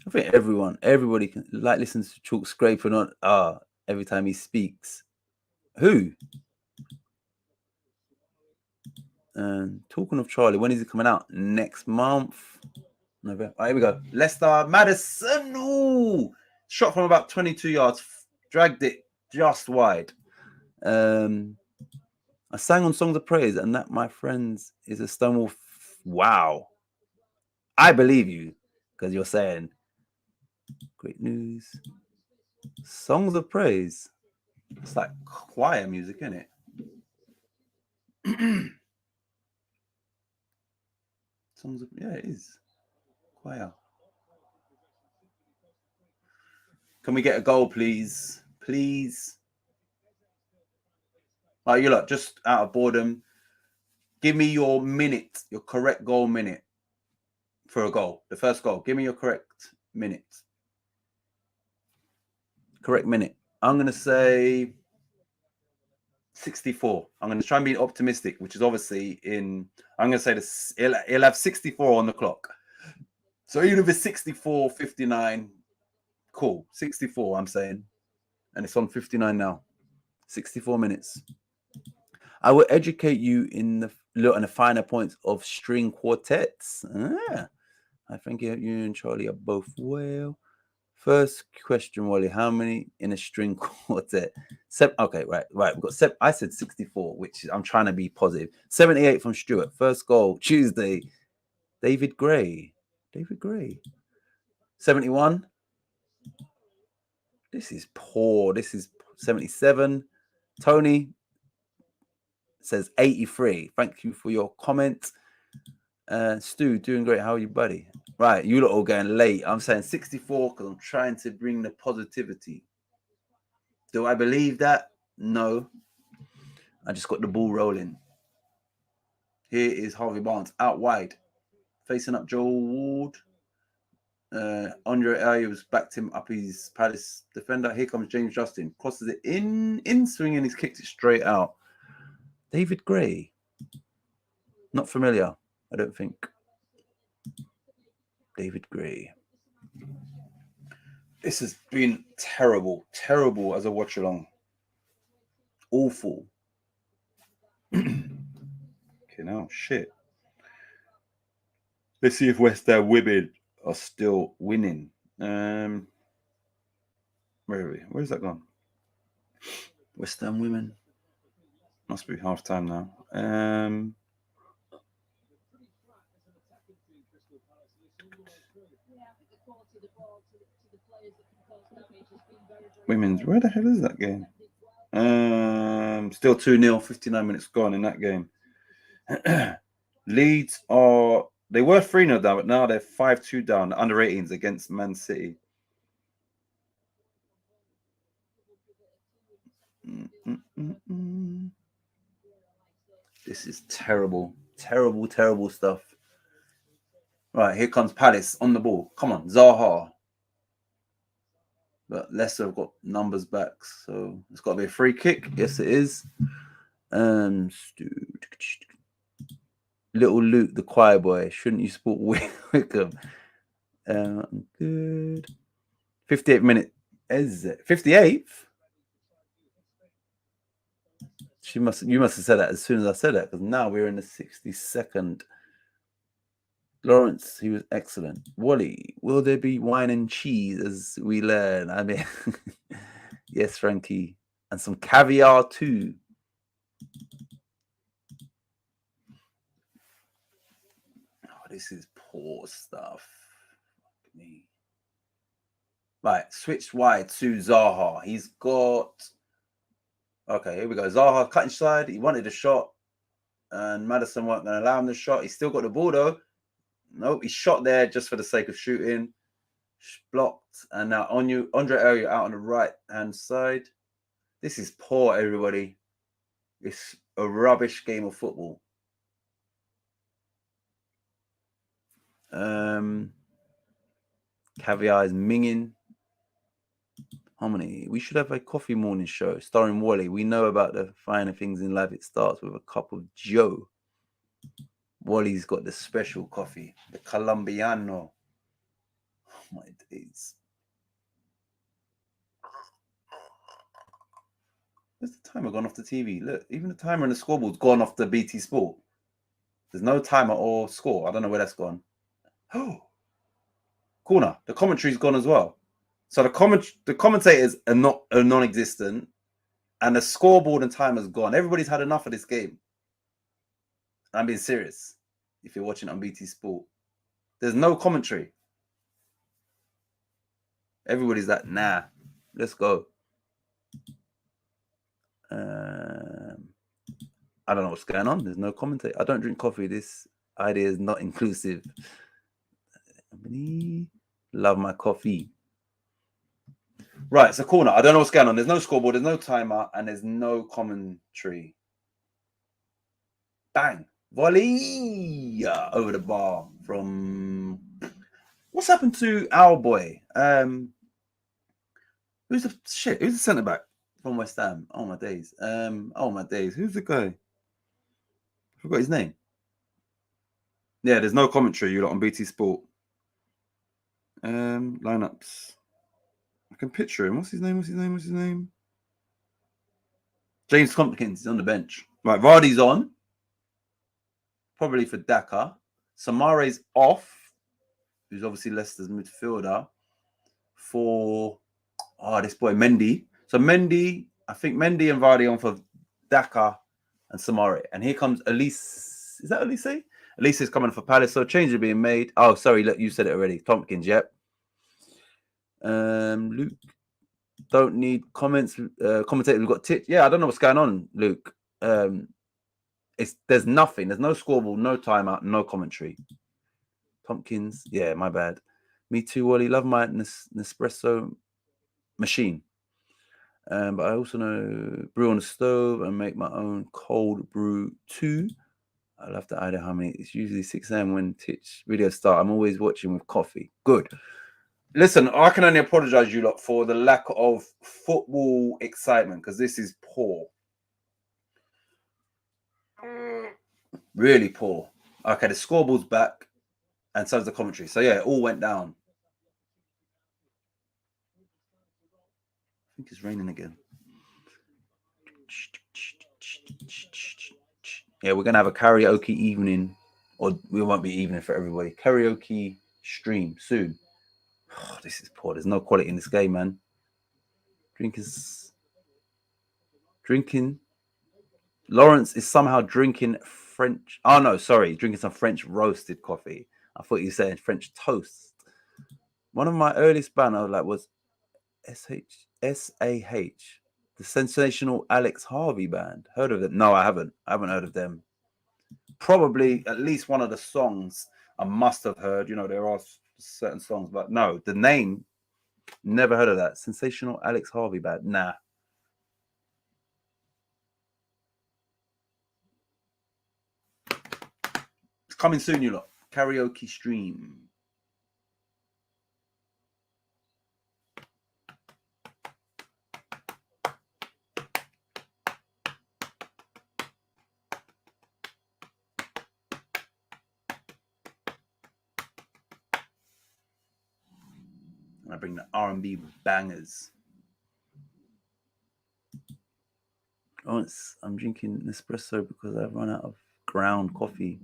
I think everybody can listens to Chalk scraping on every time he speaks. Who? And talking of Charlie, when is he coming out? Next month. November. Here we go. Leicester Madison. Ooh. Shot from about 22 yards. Dragged it just wide. I sang on Songs of Praise, and that, my friends, is a Stonewall. Wow. I believe you, because you're saying great news. Songs of Praise. It's like choir music, isn't it? It is. Choir. Can we get a goal, please? Please. You lot, just out of boredom, give me your minute, your correct goal minute for a goal. The first goal. Give me your correct minute. Correct minute. I'm going to say 64. I'm going to try and be optimistic, which is obviously I'm going to say this. It'll have 64 on the clock. So even if it's 64, 59, cool. 64, I'm saying. And it's on 59 now. 64 minutes. I will educate you in the finer points of string quartets. I think you and Charlie are both well. First question, Wally. How many in a string quartet? Okay, right. We've got I said 64, which I'm trying to be positive. 78 from Stuart. First goal, Tuesday. David Gray. 71. This is poor. This is 77. Tony says 83. Thank you for your comment. Stu, doing great. How are you, buddy? Right, you lot all going late. I'm saying 64 because I'm trying to bring the positivity. Do I believe that? No. I just got the ball rolling. Here is Harvey Barnes out wide, facing up Joel Ward. Andre Ayers backed him up his Palace defender. Here comes James Justin. Crosses it in swing, and he's kicked it straight out. David Gray. Not familiar, I don't think. David Gray. This has been terrible as a watch along. Awful. Okay, now shit. Let's see if West Ham women are still winning. Where are we? Where's that gone? West Ham women. Must be half time now. Women's. Where the hell is that game? Still 2-0, 59 minutes gone in that game. Leeds they were 3-0 down, but now they're 5-2 down, under 18s against Man City. This is terrible stuff. Right, here comes Palace on the ball. Come on, Zaha. But Leicester have got numbers back, so it's got to be a free kick. Yes, it is. Little Luke, the choir boy. Shouldn't you support Wickham? Good. 58th minute. Is it 58th? You must have said that as soon as I said that, because now we're in the 62nd. Lawrence, he was excellent. Wally, will there be wine and cheese as we learn? I mean, yes, Frankie, and some caviar too. this is poor stuff. Me. Right, switched wide to Zaha. He's got... Okay, here we go. Zaha cutting side. He wanted a shot. And Maddison weren't going to allow him the shot. He's still got the ball, though. Nope, he shot there just for the sake of shooting. Blocked. And now Andre Ayew out on the right-hand side. This is poor, everybody. It's a rubbish game of football. Caviar is minging. Harmony. We should have a coffee morning show starring Wally. We know about the finer things in life. It starts with a cup of Joe. Wally's got the special coffee, the Colombiano. Oh my days. Where's the timer gone off the TV? Look, even the timer and the scoreboard's gone off the BT Sport. There's no timer or score. I don't know where that's gone. Oh, corner. The commentary's gone as well. So the commentators are non-existent, and the scoreboard and timer's gone. Everybody's had enough of this game. I'm being serious. If you're watching on BT Sport, there's no commentary. Everybody's like, nah, let's go. I don't know what's going on. There's no commentary. I don't drink coffee. This idea is not inclusive. Love my coffee. Right, it's a corner. I don't know what's going on. There's no scoreboard, there's no timer, and there's no commentary. Bang. Volley over the bar from... What's happened to our boy? Who's the centre-back from West Ham? Oh, my days. Who's the guy? I forgot his name. Yeah, there's no commentary. You lot on BT Sport. Lineups. I can picture him. What's his name? James Tompkins is on the bench. Right, Vardy's on. Probably for Daka. Samare's off, who's obviously Leicester's midfielder, for this boy Mendy. So I think Mendy and Vardy on for Daka and Samare. And here comes Elise. Is that Elise? Elise is coming for Palace. So change is being made. Oh, sorry, look, you said it already. Tompkins, yep. Luke, don't need comments. Commentator, we've got Titch. Yeah, I don't know what's going on, Luke. There's nothing. There's no scoreboard, no timeout, no commentary. Tompkins, yeah, my bad. Me too, Wally. Love my Nespresso machine. But I also know brew on the stove and make my own cold brew too. I love the idea how many. It's usually 6 a.m. when Titch videos start. I'm always watching with coffee. Good. Listen, I can only apologize, you lot, for the lack of football excitement because this is poor. Really poor. Okay, the scoreboard's back, and so is the commentary. So yeah, it all went down. I think it's raining again. Yeah, we're gonna have a karaoke evening, or we won't be evening for everybody. Karaoke stream soon. Oh, this is poor. There's no quality in this game, man. Drinking. Lawrence is somehow drinking French. Oh no, sorry, drinking some French roasted coffee. I thought you said French toast. One of my earliest band I was like was SAH, the sensational Alex Harvey band. Heard of them? No, I haven't. I haven't heard of them. Probably at least one of the songs I must have heard. You know, there are certain songs, but no, the name, never heard of that. Sensational Alex Harvey band. Nah. It's coming soon, you lot. Karaoke stream. I bring the R&B bangers. Oh, I'm drinking Nespresso because I've run out of ground coffee.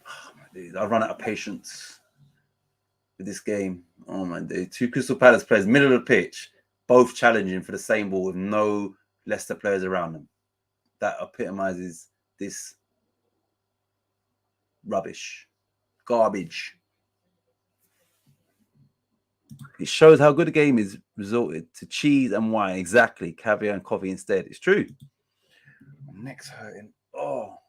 Oh, my days. I've run out of patience with this game. Oh, my days. 2 Crystal Palace players, middle of the pitch, both challenging for the same ball with no Leicester players around them. That epitomizes this Rubbish. Garbage. It shows how good a game is resorted to cheese and wine. Exactly. Caviar and coffee instead. It's true. My neck's hurting. Oh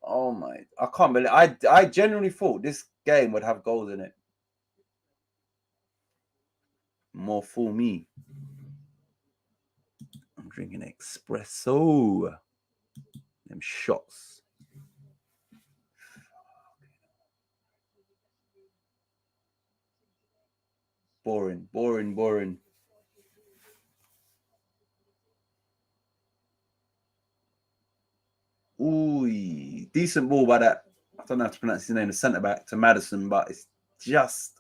my. I can't believe I genuinely thought this game would have goals in it. More for me. I'm drinking espresso. Them shots. Boring. Ooh, decent ball by that. I don't know how to pronounce his name, the centre back to Madison, but it's just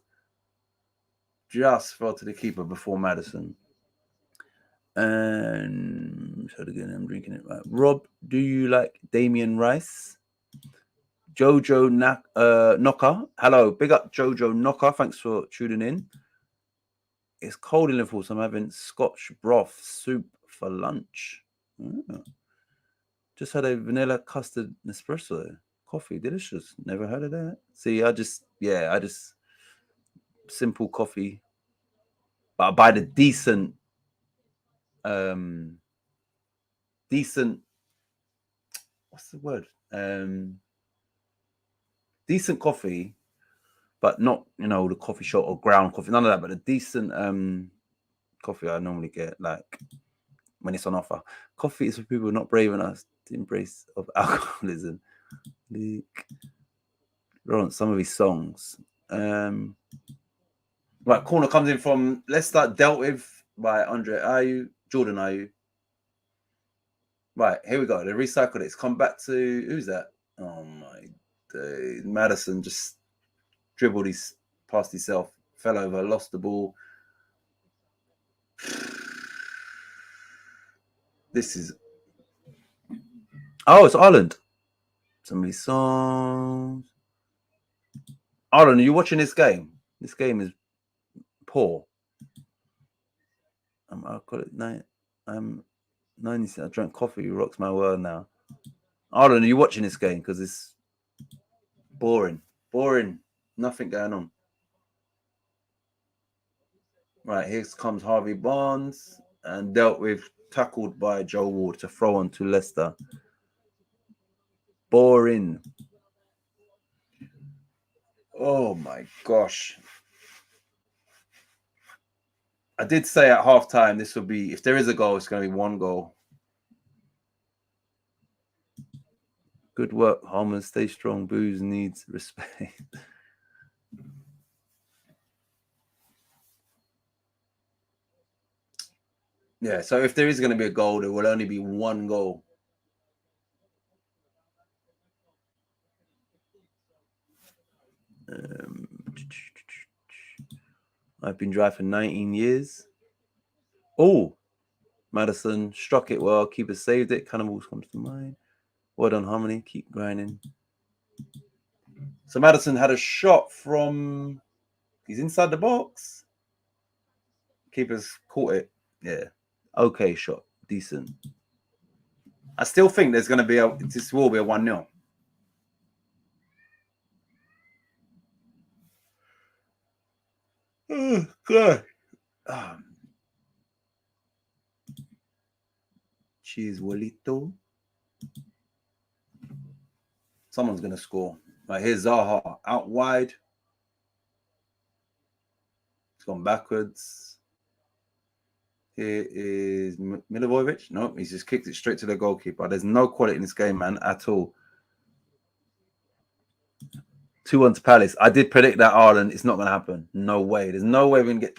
fell to the keeper before Madison. And so again, I'm drinking it right. Rob, do you like Damien Rice? Jojo Knocker. Hello, big up Jojo Knocker. Thanks for tuning in. It's cold in Liverpool, so I'm having Scotch broth soup for lunch. Oh. Just had a vanilla custard espresso. Coffee, delicious. Never heard of that. See, I just simple coffee. But I buy the decent what's the word? Decent coffee, but not, the coffee shop or ground coffee, none of that, but a decent coffee I normally get, like, when it's on offer. Coffee is for people not brave enough to embrace of alcoholism. Some of his songs. Right, corner comes in from Leicester, dealt with by Jordan Ayew. Right, here we go. They recycled it. It's come back to, who's that? Oh my days. Madison just dribbled past himself, fell over, lost the ball. This is... Oh, it's Ireland. Some of these songs. Ireland, are you watching this game? This game is poor. I call it night. I'm 90. I drank coffee. Rocks my world now. Ireland, are you watching this game? Because it's boring. Nothing going on. Right, here comes Harvey Barnes and dealt with, tackled by Joe Ward to throw on to Leicester. Boring. Oh my gosh. I did say at halftime this will be, if there is a goal, it's going to be one goal. Good work, Harmon. Stay strong. Booze needs respect. Yeah, so if there is going to be a goal, there will only be one goal. I've been dry for 19 years. Oh, Madison struck it well. Keeper saved it. Cannibals comes to mind. Well done, Harmony. Keep grinding. So Madison had a shot from... He's inside the box. Keeper's caught it. Yeah. Okay shot. Decent. I still think there's going to be this will be a 1-0. Oh, God. Cheese, Walito. Someone's going to score. Right, here's Zaha. Out wide. It's gone backwards. Here is Milivojevic. No, he's just kicked it straight to the goalkeeper. There's no quality in this game, man, at all. 2-1 to Palace. I did predict that Ireland. It's not going to happen. No way. There's no way we're going to get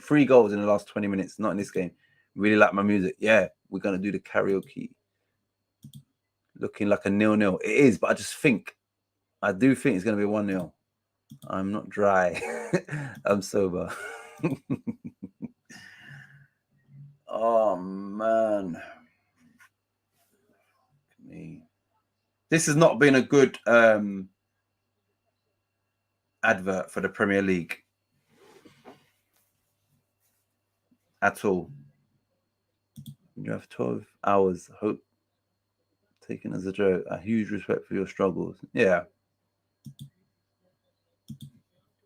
3 goals in the last 20 minutes. Not in this game. Really like my music. Yeah, we're going to do the karaoke. Looking like a 0-0. It is, but I do think it's going to be 1-0. I'm not dry. I'm sober. Oh, man. This has not been a good advert for the Premier League at all. You have 12 hours, hope taken as a joke. A huge respect for your struggles. Yeah.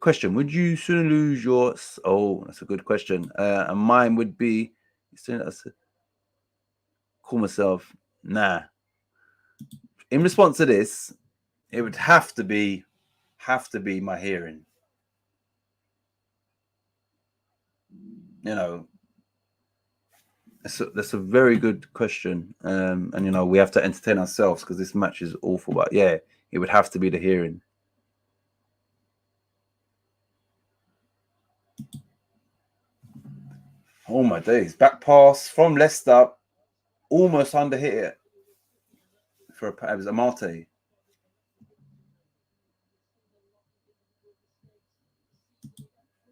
Question: would you sooner lose your? Oh, that's a good question. And mine would be, call myself. Nah. In response to this, it would have to be my hearing. You know, that's a very good question. And you know, we have to entertain ourselves because this match is awful. But yeah, it would have to be the hearing. Oh my days! Back pass from Leicester, almost under hit it for it was Amate.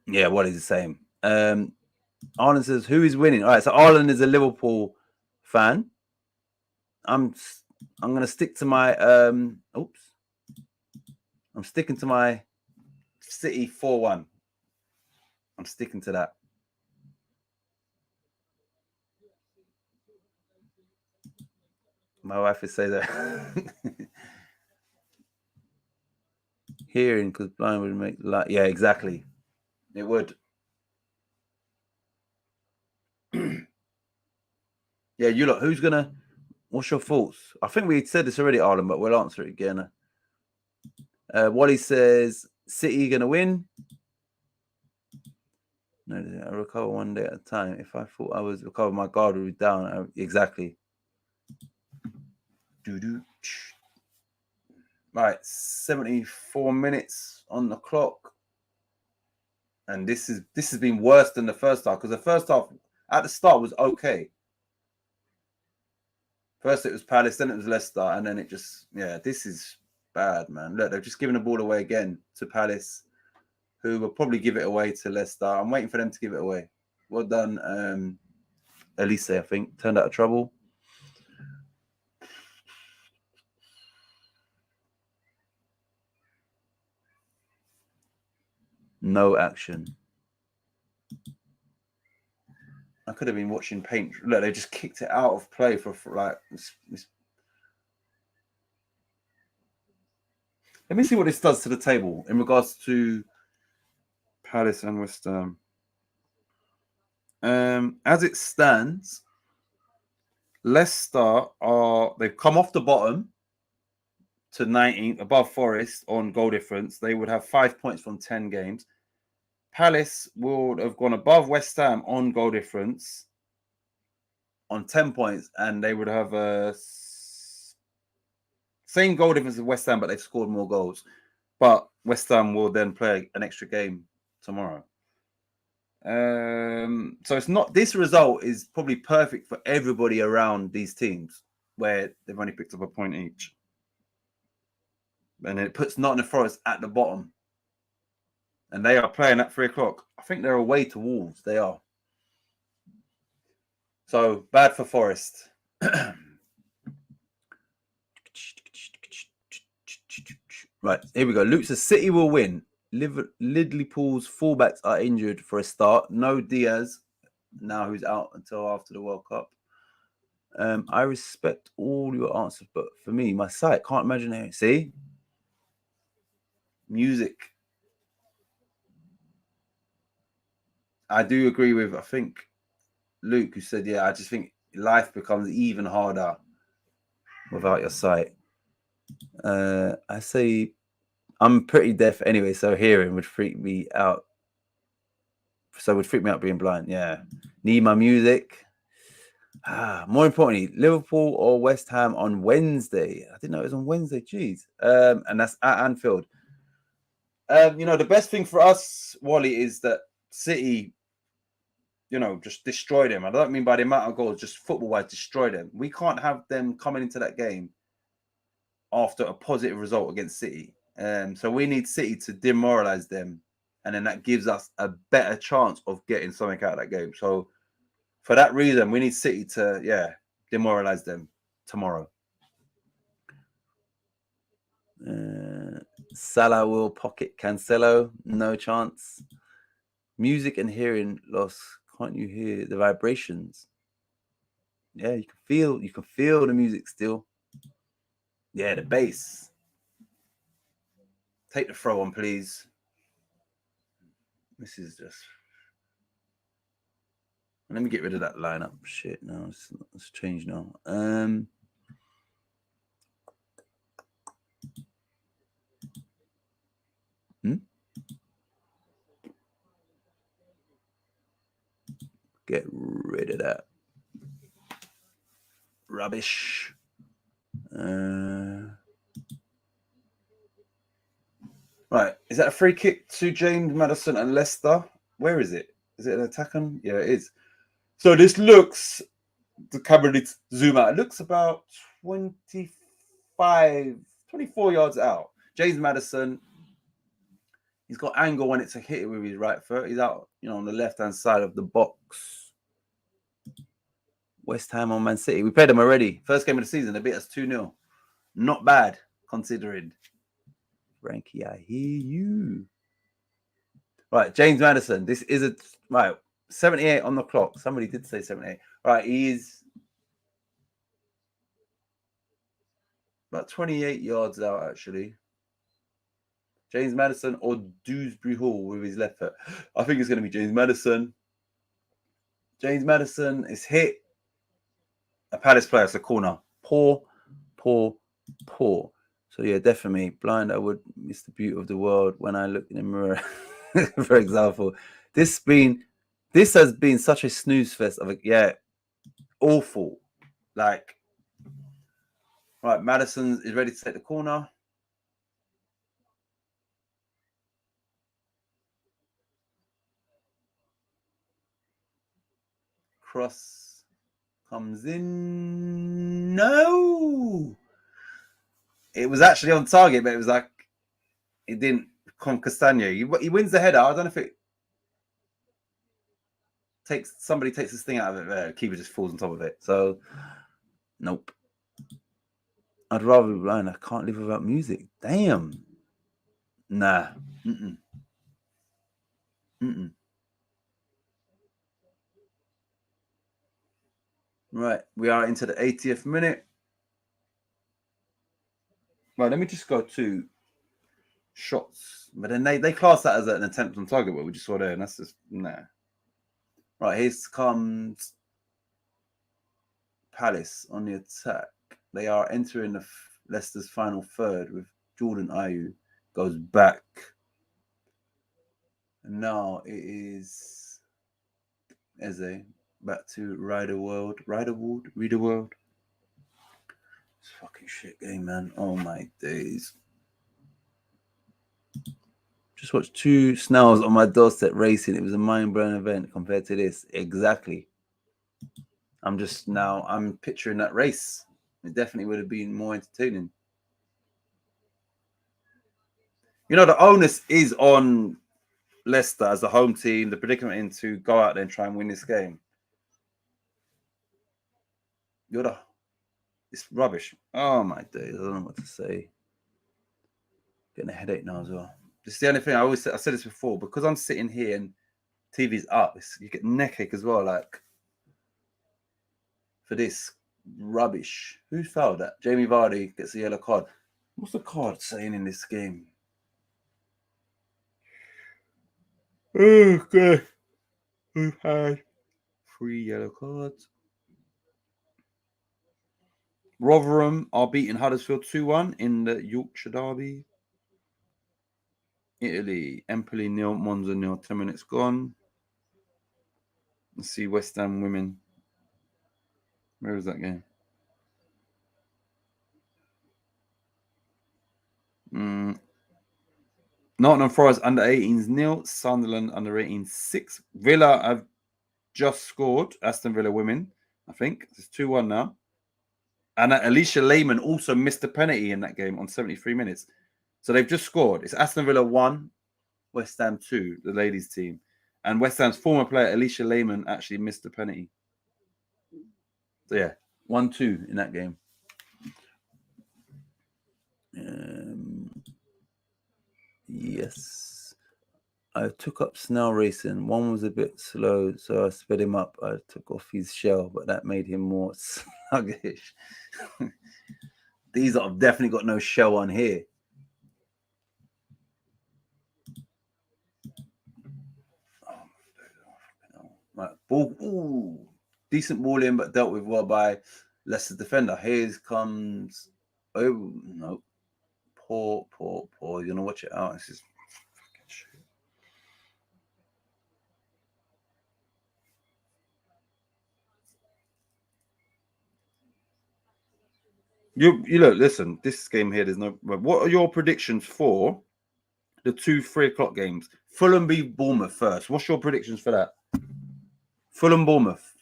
Yeah, what is the same? Arlen says, "Who is winning?" All right, so Arlen is a Liverpool fan. I'm gonna stick to my oops. I'm sticking to my City 4-1. I'm sticking to that. My wife would say that. Hearing because blind would make like yeah, exactly. It would. Yeah, you lot. Who's gonna? What's your thoughts? I think we said this already, Arlen, but we'll answer it again. Wally says City gonna win. No, I recover one day at a time. If I thought I was recover, my guard would be down. Exactly. Right, 74 minutes on the clock, and this has been worse than the first half because the first half at the start was okay. First it was Palace, then it was Leicester, and then it just this is bad, man. Look, they've just given the ball away again to Palace, who will probably give it away to Leicester. I'm waiting for them to give it away. Well done, Elise, I think, turned out of trouble. No action. I could have been watching paint. Look, they just kicked it out of play for like. Let me see what this does to the table in regards to Palace and West Ham. As it stands, Leicester they've come off the bottom to 19th, above Forest on goal difference. They would have 5 points from 10 games. Palace would have gone above West Ham on goal difference on 10 points, and they would have a same goal difference as West Ham, but they've scored more goals. But West Ham will then play an extra game tomorrow. So it's not, this result is probably perfect for everybody around these teams where they've only picked up a point each. And it puts Nottingham Forest at the bottom. And they are playing at 3:00. I think they're away to Wolves. They are. So bad for Forest. Right, here we go. Luke says City will win. Liverpool's fullbacks are injured for a start. No Diaz, now who's out until after the World Cup. I respect all your answers, but for me, my site can't imagine it. See? Music. I do agree with, I think, Luke, who said, yeah, I just think life becomes even harder without your sight. I say I'm pretty deaf anyway, so hearing would freak me out. So would freak me out being blind. Yeah. Need my music. More importantly, Liverpool or West Ham on Wednesday. I didn't know it was on Wednesday. Jeez. And that's at Anfield. You know, the best thing for us, Wally, is that City, you know, just destroy them. I don't mean by the amount of goals, just football-wise, destroy them. We can't have them coming into that game after a positive result against City. So we need City to demoralize them, and then that gives us a better chance of getting something out of that game. So for that reason, we need City to, demoralize them tomorrow. Salah will pocket Cancelo. No chance. Music and hearing loss. Can't you hear the vibrations? Yeah, you can feel the music still. Yeah, the bass. Take the throw on, please. This is just... Let me get rid of that lineup. Shit, no, it's changed now. Get rid of that rubbish. Right, is that a free kick to James Maddison and Leicester? Where is it? Is it an attack on? Yeah, it is. So this looks, the camera needs to zoom out. It looks about 24 yards out. James Maddison, he's got angle when it's a hit with his right foot. He's out, on the left-hand side of the box. West Ham on Man City. We played them already. First game of the season. They beat us 2-0. Not bad, considering. Frankie, I hear you. Right, James Maddison. This is a... Right, 78 on the clock. Somebody did say 78. Right, he is about 28 yards out, actually. James Maddison or Dewsbury Hall with his left foot. I think it's going to be James Maddison. James Maddison is hit. A Palace player, it's a corner. Poor. So, yeah, definitely. Blind, I would miss the beauty of the world when I look in the mirror. For example, this has been such a snooze fest of awful. Like, right, Maddison is ready to take the corner. Cross comes in. No, it was actually on target, but it was like it didn't come Castagno. He wins the header. I don't know if it somebody takes this thing out of it. The keeper just falls on top of it. So, nope. I'd rather be blind. I can't live without music. Damn. Nah. Right, we are into the 80th minute. Right, let me just go to shots. But then they class that as an attempt on target, what we just saw there, and that's just, nah. Right, here comes Palace on the attack. They are entering the Leicester's final third with Jordan Ayew. Goes back. And now it is Eze. Back to Rider World. It's fucking shit game, man. Oh my days. Just watched 2 snails on my doorstep racing. It was a mind-blowing event compared to this. Exactly. I'm picturing that race. It definitely would have been more entertaining. The onus is on Leicester as the home team, the predicament in to go out there and try and win this game. It's rubbish. Oh my days. I don't know what to say. Getting a headache now as well. This is the only thing I said this before, because I'm sitting here and TV's up, you get neck ache as well, like for this rubbish. Who fouled that? Jamie Vardy gets a yellow card. What's the card saying in this game? Okay. We've had 3 yellow cards. Rotherham are beating Huddersfield 2-1 in the Yorkshire Derby. Italy, Empoli 0, Monza 0, 10 minutes gone. Let's see West Ham women. Where was that game? Nottingham Forest under 18s 0, Sunderland under 18s 6. Villa have just scored. Aston Villa women, I think. It's 2-1 now. And Alicia Lehman also missed a penalty in that game on 73 minutes. So they've just scored. It's Aston Villa 1, West Ham 2, the ladies' team. And West Ham's former player, Alicia Lehman, actually missed a penalty. So, yeah, 1-2 in that game. Yes. I took up snail racing. One was a bit slow, so I sped him up. I took off his shell, but that made him more sluggish. These have definitely got no shell on here. Right, ball. Ooh, decent ball in, but dealt with well by Leicester's defender. Here comes. Oh no, poor. You're gonna watch it out. This is fucking shit. You look. Listen, this game here. There's no. What are your predictions for the 2 3 o'clock games? Fulham v Bournemouth first. What's your predictions for that? Fulham Bournemouth.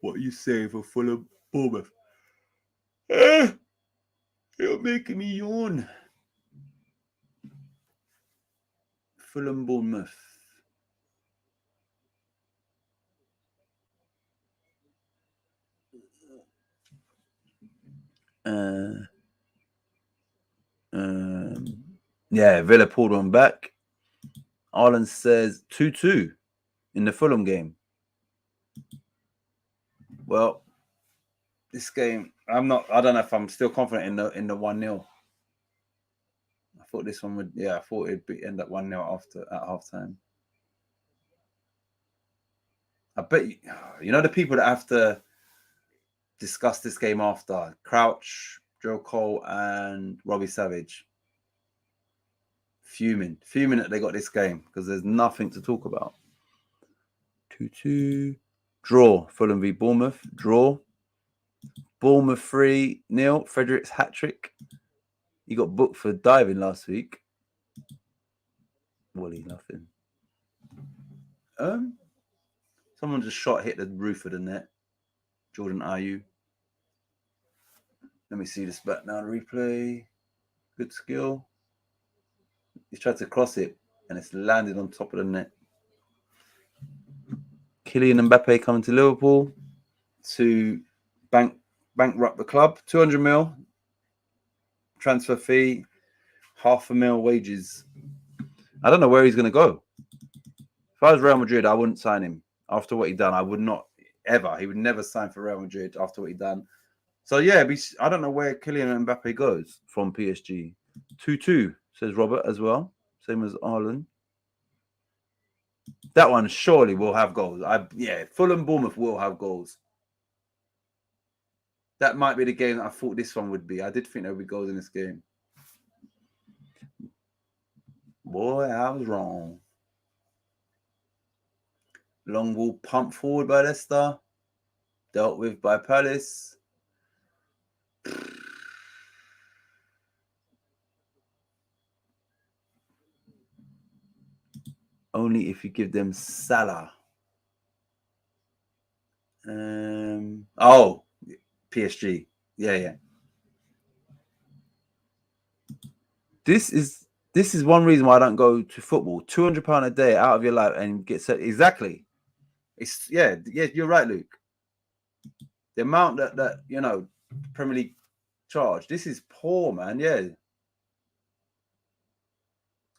What are you saying for Fulham Bournemouth? You're making me yawn. Fulham Bournemouth. Yeah, Villa pulled one back. Arlen says 2-2 in the Fulham game. Well, this game, I don't know if I'm still confident in the 1-0. I thought this one would, I thought it'd end up 1-0 at halftime. I bet you know the people that have to discuss this game after: Crouch, Joe Cole, and Robbie Savage. Fuming that they got this game because there's nothing to talk about. 2-2. Draw. Fulham v Bournemouth. Draw. Bournemouth 3-0. Fredericks hat-trick. He got booked for diving last week. Wally, nothing. Someone just hit the roof of the net. Jordan Ayew. Let me see this back now. Replay. Good skill. He's tried to cross it and it's landed on top of the net. Kylian Mbappe coming to Liverpool to bankrupt the club. 200 mil transfer fee, $500,000 wages. I don't know where he's going to go. If I was Real Madrid, I wouldn't sign him after what he'd done. I would not ever. He would never sign for Real Madrid after what he'd done. So yeah, I don't know where Kylian Mbappe goes from PSG. 2-2 says Robert as well. Same as Arlen. That one surely will have goals. Fulham Bournemouth will have goals. That might be the game that I thought this one would be. I did think there would be goals in this game. Boy, I was wrong. Long ball pumped forward by Leicester. Dealt with by Palace. Only if you give them Salah. PSG. Yeah. This is one reason why I don't go to football. £200 a day out of your life and get set. Exactly. It's you're right, Luke. The amount that Premier League charge. This is poor, man. Yeah.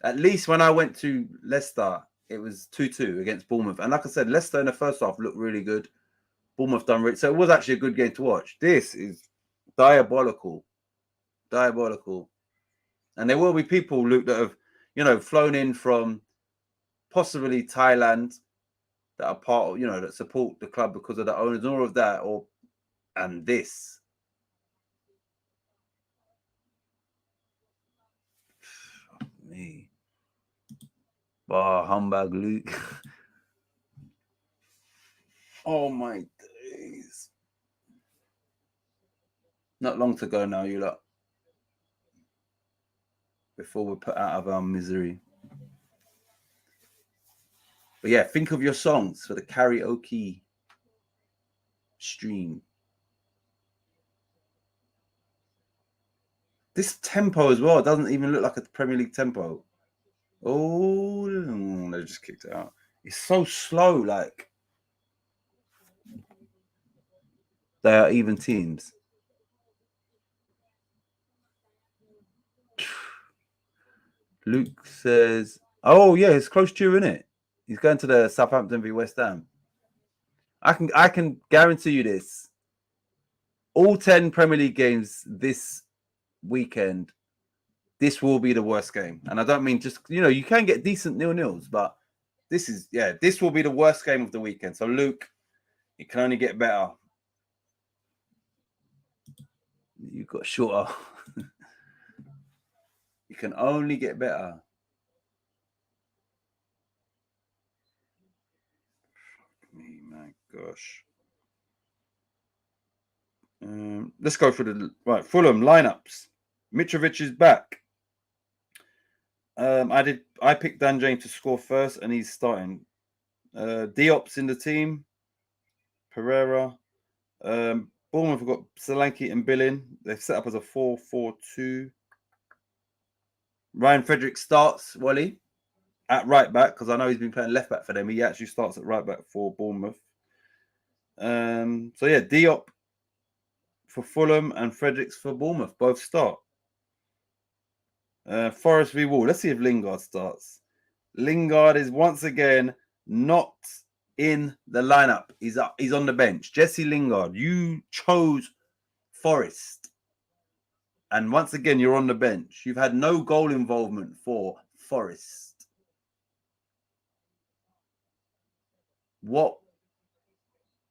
At least when I went to Leicester, it was 2-2 against Bournemouth. And like I said, Leicester in the first half looked really good. Bournemouth done it. So it was actually a good game to watch. This is diabolical. Diabolical. And there will be people, Luke, that have, flown in from possibly Thailand that are part of, that support the club because of the owners and all of that. And this. Fuck me. Humbug, Luke. Oh my days. Not long to go now, you lot. Before we're put out of our misery. But yeah, think of your songs for the karaoke stream. This tempo as well doesn't even look like a Premier League tempo. Oh, they just kicked it out. It's so slow, like. They are even teams. Luke says, oh yeah, it's close to you, isn't it? He's going to the Southampton v West Ham. I can guarantee you this. All 10 Premier League games this weekend, this will be the worst game. And I don't mean just, you can get decent 0-0s, but this will be the worst game of the weekend. So, Luke, it can only get better. You got shorter. You can only get better. My gosh. Let's go for the Fulham lineups. Mitrovic is back. I picked Dan James to score first, and he's starting. Diop's in the team. Pereira. Bournemouth have got Solanke and Billing. They've set up as a 4-4-2. Ryan Frederick starts, Wally, at right back, because I know he's been playing left back for them. He actually starts at right back for Bournemouth. Diop for Fulham and Fredericks for Bournemouth both start. Forest v Wall. Let's see if Lingard starts. Lingard is once again not in the lineup. He's on the bench. Jesse Lingard, you chose Forest. And once again, you're on the bench. You've had no goal involvement for Forest. What?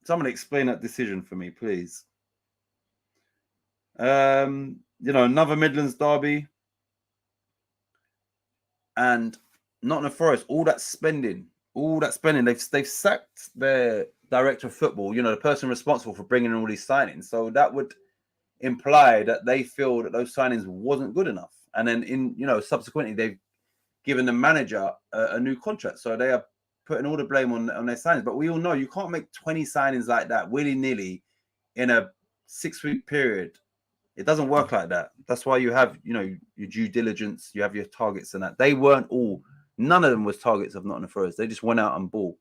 Someone explain that decision for me, please. Another Midlands derby. And Nottingham Forest, all that spending. They've sacked their director of football, the person responsible for bringing in all these signings. So that would imply that they feel that those signings wasn't good enough. And then subsequently they've given the manager a new contract. So they are putting all the blame on their signings. But we all know you can't make 20 signings like that willy-nilly in a 6-week period. It doesn't work like that. That's why you have, your due diligence, you have your targets and that. They weren't none of them was targets of Nottingham Forest. They just went out and bought.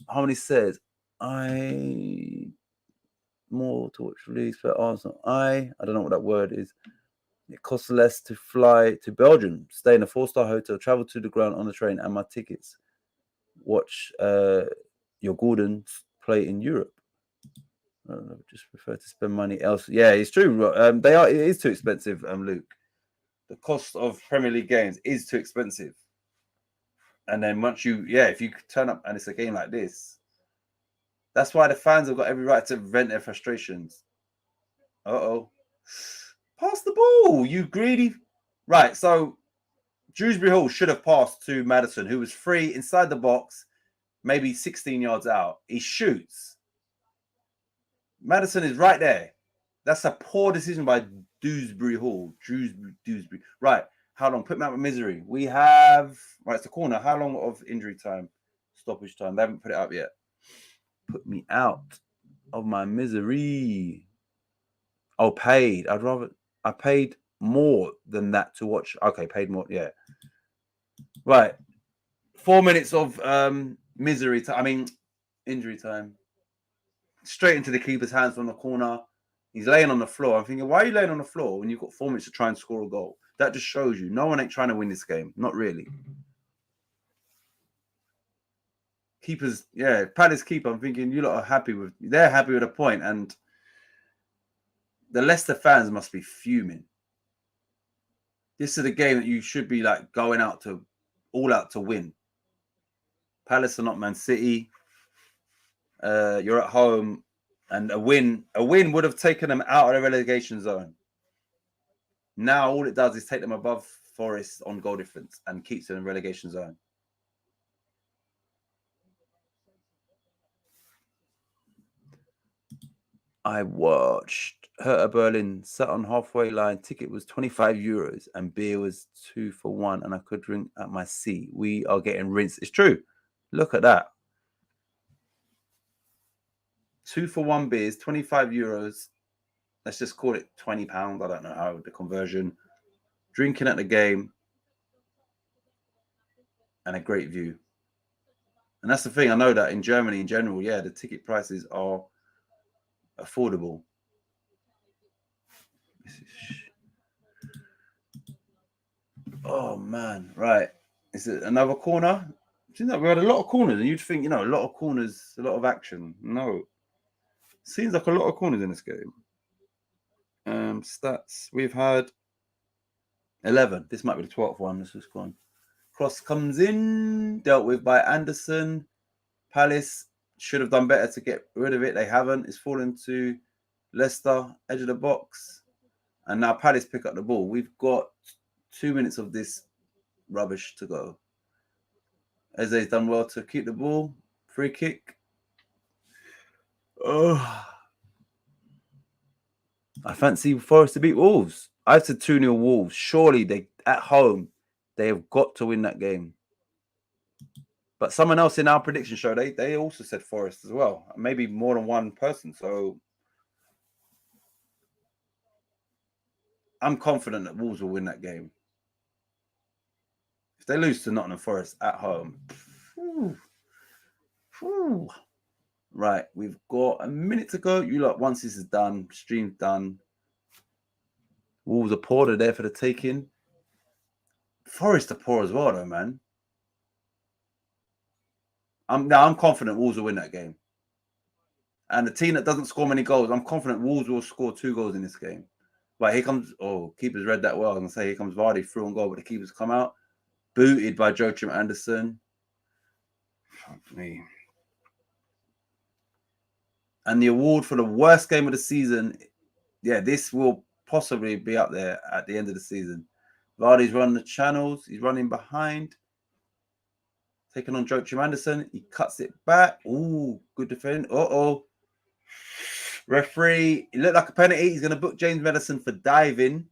Harmony says, more to watch release for Arsenal. I don't know what that word is. It costs less to fly to Belgium, stay in a 4-star hotel, travel to the ground on the train, and my tickets. Watch your Gordons play in Europe. I don't know, just prefer to spend money else. Yeah, it's true. It is too expensive, Luke. The cost of Premier League games is too expensive. And then once if you turn up and it's a game like this, that's why the fans have got every right to vent their frustrations. Pass the ball, you greedy. Right, so Dewsbury Hall should have passed to Maddison, who was free inside the box, maybe 16 yards out. He shoots. Maddison is right there. That's a poor decision by Dewsbury Hall. Dewsbury. Right, how long? Put me out of misery. We have... Right, it's the corner. How long of injury time? Stoppage time. They haven't put it up yet. Put me out of my misery. Oh, paid. I paid more than that to watch. Okay, paid more. Yeah. Right. 4 minutes of misery time. Injury time. Straight into the keeper's hands from the corner. He's laying on the floor. I'm thinking, why are you laying on the floor when you've got 4 minutes to try and score a goal? That just shows you no one ain't trying to win this game. Not really. Keepers, Palace keeper. I'm thinking you lot are happy with. They're happy with a point, and the Leicester fans must be fuming. This is a game that you should be like going all out to win. Palace are not Man City. You're at home, and a win would have taken them out of the relegation zone. Now all it does is take them above Forest on goal difference and keeps them in the relegation zone. I watched Hertha Berlin, sat on halfway line. Ticket was €25 and beer was 2 for 1, and I could drink at my seat. We are getting rinsed. It's true. Look at that. 2 for 1 beers, €25. Let's just call it £20. I don't know how the conversion. Drinking at the game and a great view. And that's the thing. I know that in Germany, in general, the ticket prices are affordable. Oh, man. Right. Is it another corner? Seems like we had a lot of corners, and you'd think, a lot of corners, a lot of action. No. Seems like a lot of corners in this game. Stats. We've had 11. This might be the 12th one. Let's just go on. Cross comes in, dealt with by Anderson. Palace should have done better to get rid of it. They haven't. It's fallen to Leicester, edge of the box. And now Palace pick up the ball. We've got 2 minutes of this rubbish to go. Eze's done well to keep the ball. Free kick. Oh, I fancy Forest to beat Wolves. I said 2-0 Wolves. Surely they at home, they have got to win that game. But someone else in our prediction show, they also said Forest as well. Maybe more than one person. So I'm confident that Wolves will win that game. If they lose to Nottingham Forest at home. Right, we've got a minute to go. You lot, once this is done, stream's done. Wolves are poor. They're there for the taking. Forest are poor as well, though, man. I'm confident Wolves will win that game. And the team that doesn't score many goals, I'm confident Wolves will score 2 goals in this game. But here comes, keeper's read that well. I'm going to say here comes Vardy through on goal, but the keeper's come out. Booted by Joachim Anderson. Fuck me. And the award for the worst game of the season, yeah, this will possibly be up there at the end of the season. Vardy's running the channels. He's running behind. Taking on Joachim Anderson. He cuts it back. Ooh, good defend. Referee, it looked like a penalty. He's going to book James Maddison for diving.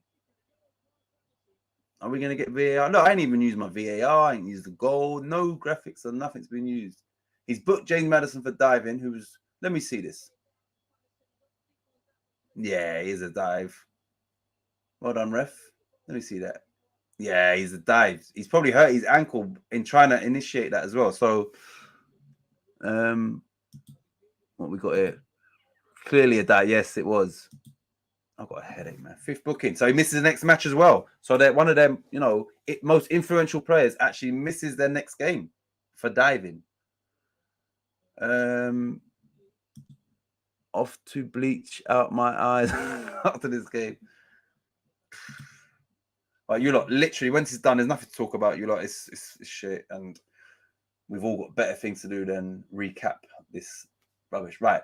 Are we going to get VAR? No, I ain't even used my VAR. I ain't used the goal. No graphics or nothing's been used. He's booked James Maddison for diving, who was... Let me see this. Yeah, he's a dive. Well done, ref. Let me see that. Yeah, he's a dive. He's probably hurt his ankle in trying to initiate that as well. So, what we got here? Clearly a dive. Yes, it was. I've got a headache, man. 5th booking. So he misses the next match as well. So that one of them, most influential players actually misses their next game for diving. Off to bleach out my eyes after this game. Like, you lot, literally, once it's done, there's nothing to talk about. You lot, it's shit, and we've all got better things to do than recap this rubbish. Right,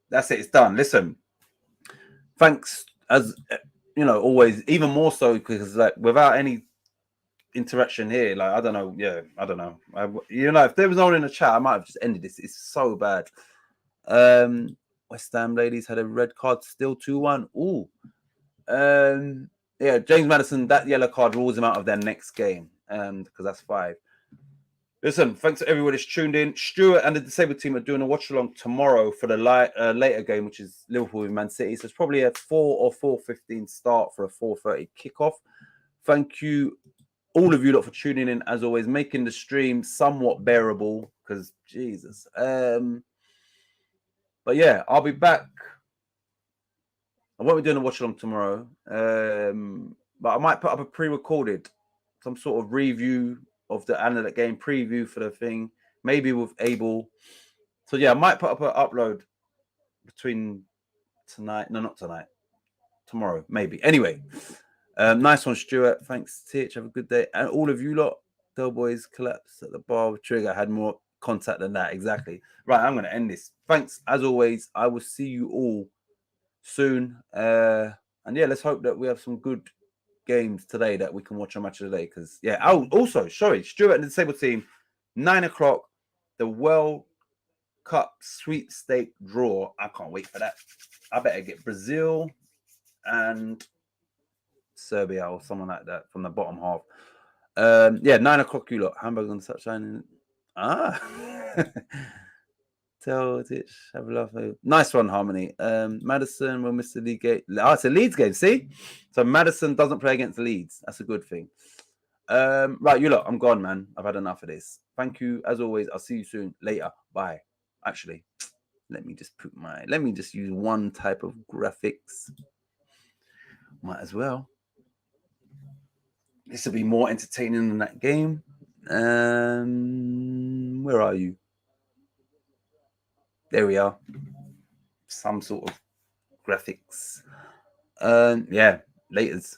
that's it. It's done. Listen, thanks as always, even more so because without any interaction here, I don't know. Yeah, I don't know. If there was no one in the chat, I might have just ended this. It's so bad. West Ham ladies had a red card, still 2-1. Ooh. Yeah, James Maddison, that yellow card rules him out of their next game, because that's 5. Listen, thanks to everyone that's tuned in. Stuart and the disabled team are doing a watch along tomorrow for the later game, which is Liverpool with Man City. So it's probably a 4 or 4:15 start for a 4:30 kickoff. Thank you, all of you lot, for tuning in. As always, making the stream somewhat bearable because Jesus. But yeah, I'll be back. I won't be doing a watch along tomorrow, but I might put up a pre-recorded, some sort of review of the analytic game preview for the thing, maybe with Abel. So yeah, I might put up an upload between tonight. No, not tonight. Tomorrow, maybe. Anyway, nice one, Stuart. Thanks, Titch. Have a good day. And all of you lot, Del Boys collapsed at the bar with Trigger. I had more contact than that. Exactly. Right, I'm going to end this. Thanks, as always. I will see you all soon. And yeah, let's hope that we have some good games today that we can watch on Match of the Day. Because yeah, also, sorry, Stuart and the disabled team, 9 o'clock, the World Cup sweepstake draw. I can't wait for that. I better get Brazil and Serbia or someone like that from the bottom half. Yeah, 9 o'clock, you lot. Hamburger on the touchline. Tell it, have a love. Nice one, Harmony. Maddison will miss the league game. It's a Leeds game. See, so Maddison doesn't play against Leeds. That's a good thing. Right, you lot. I'm gone, man. I've had enough of this. Thank you, as always. I'll see you soon. Later. Bye. Actually, let me just use one type of graphics. Might as well. This will be more entertaining than that game. Where are you? There we are. Some sort of graphics. Yeah, laters.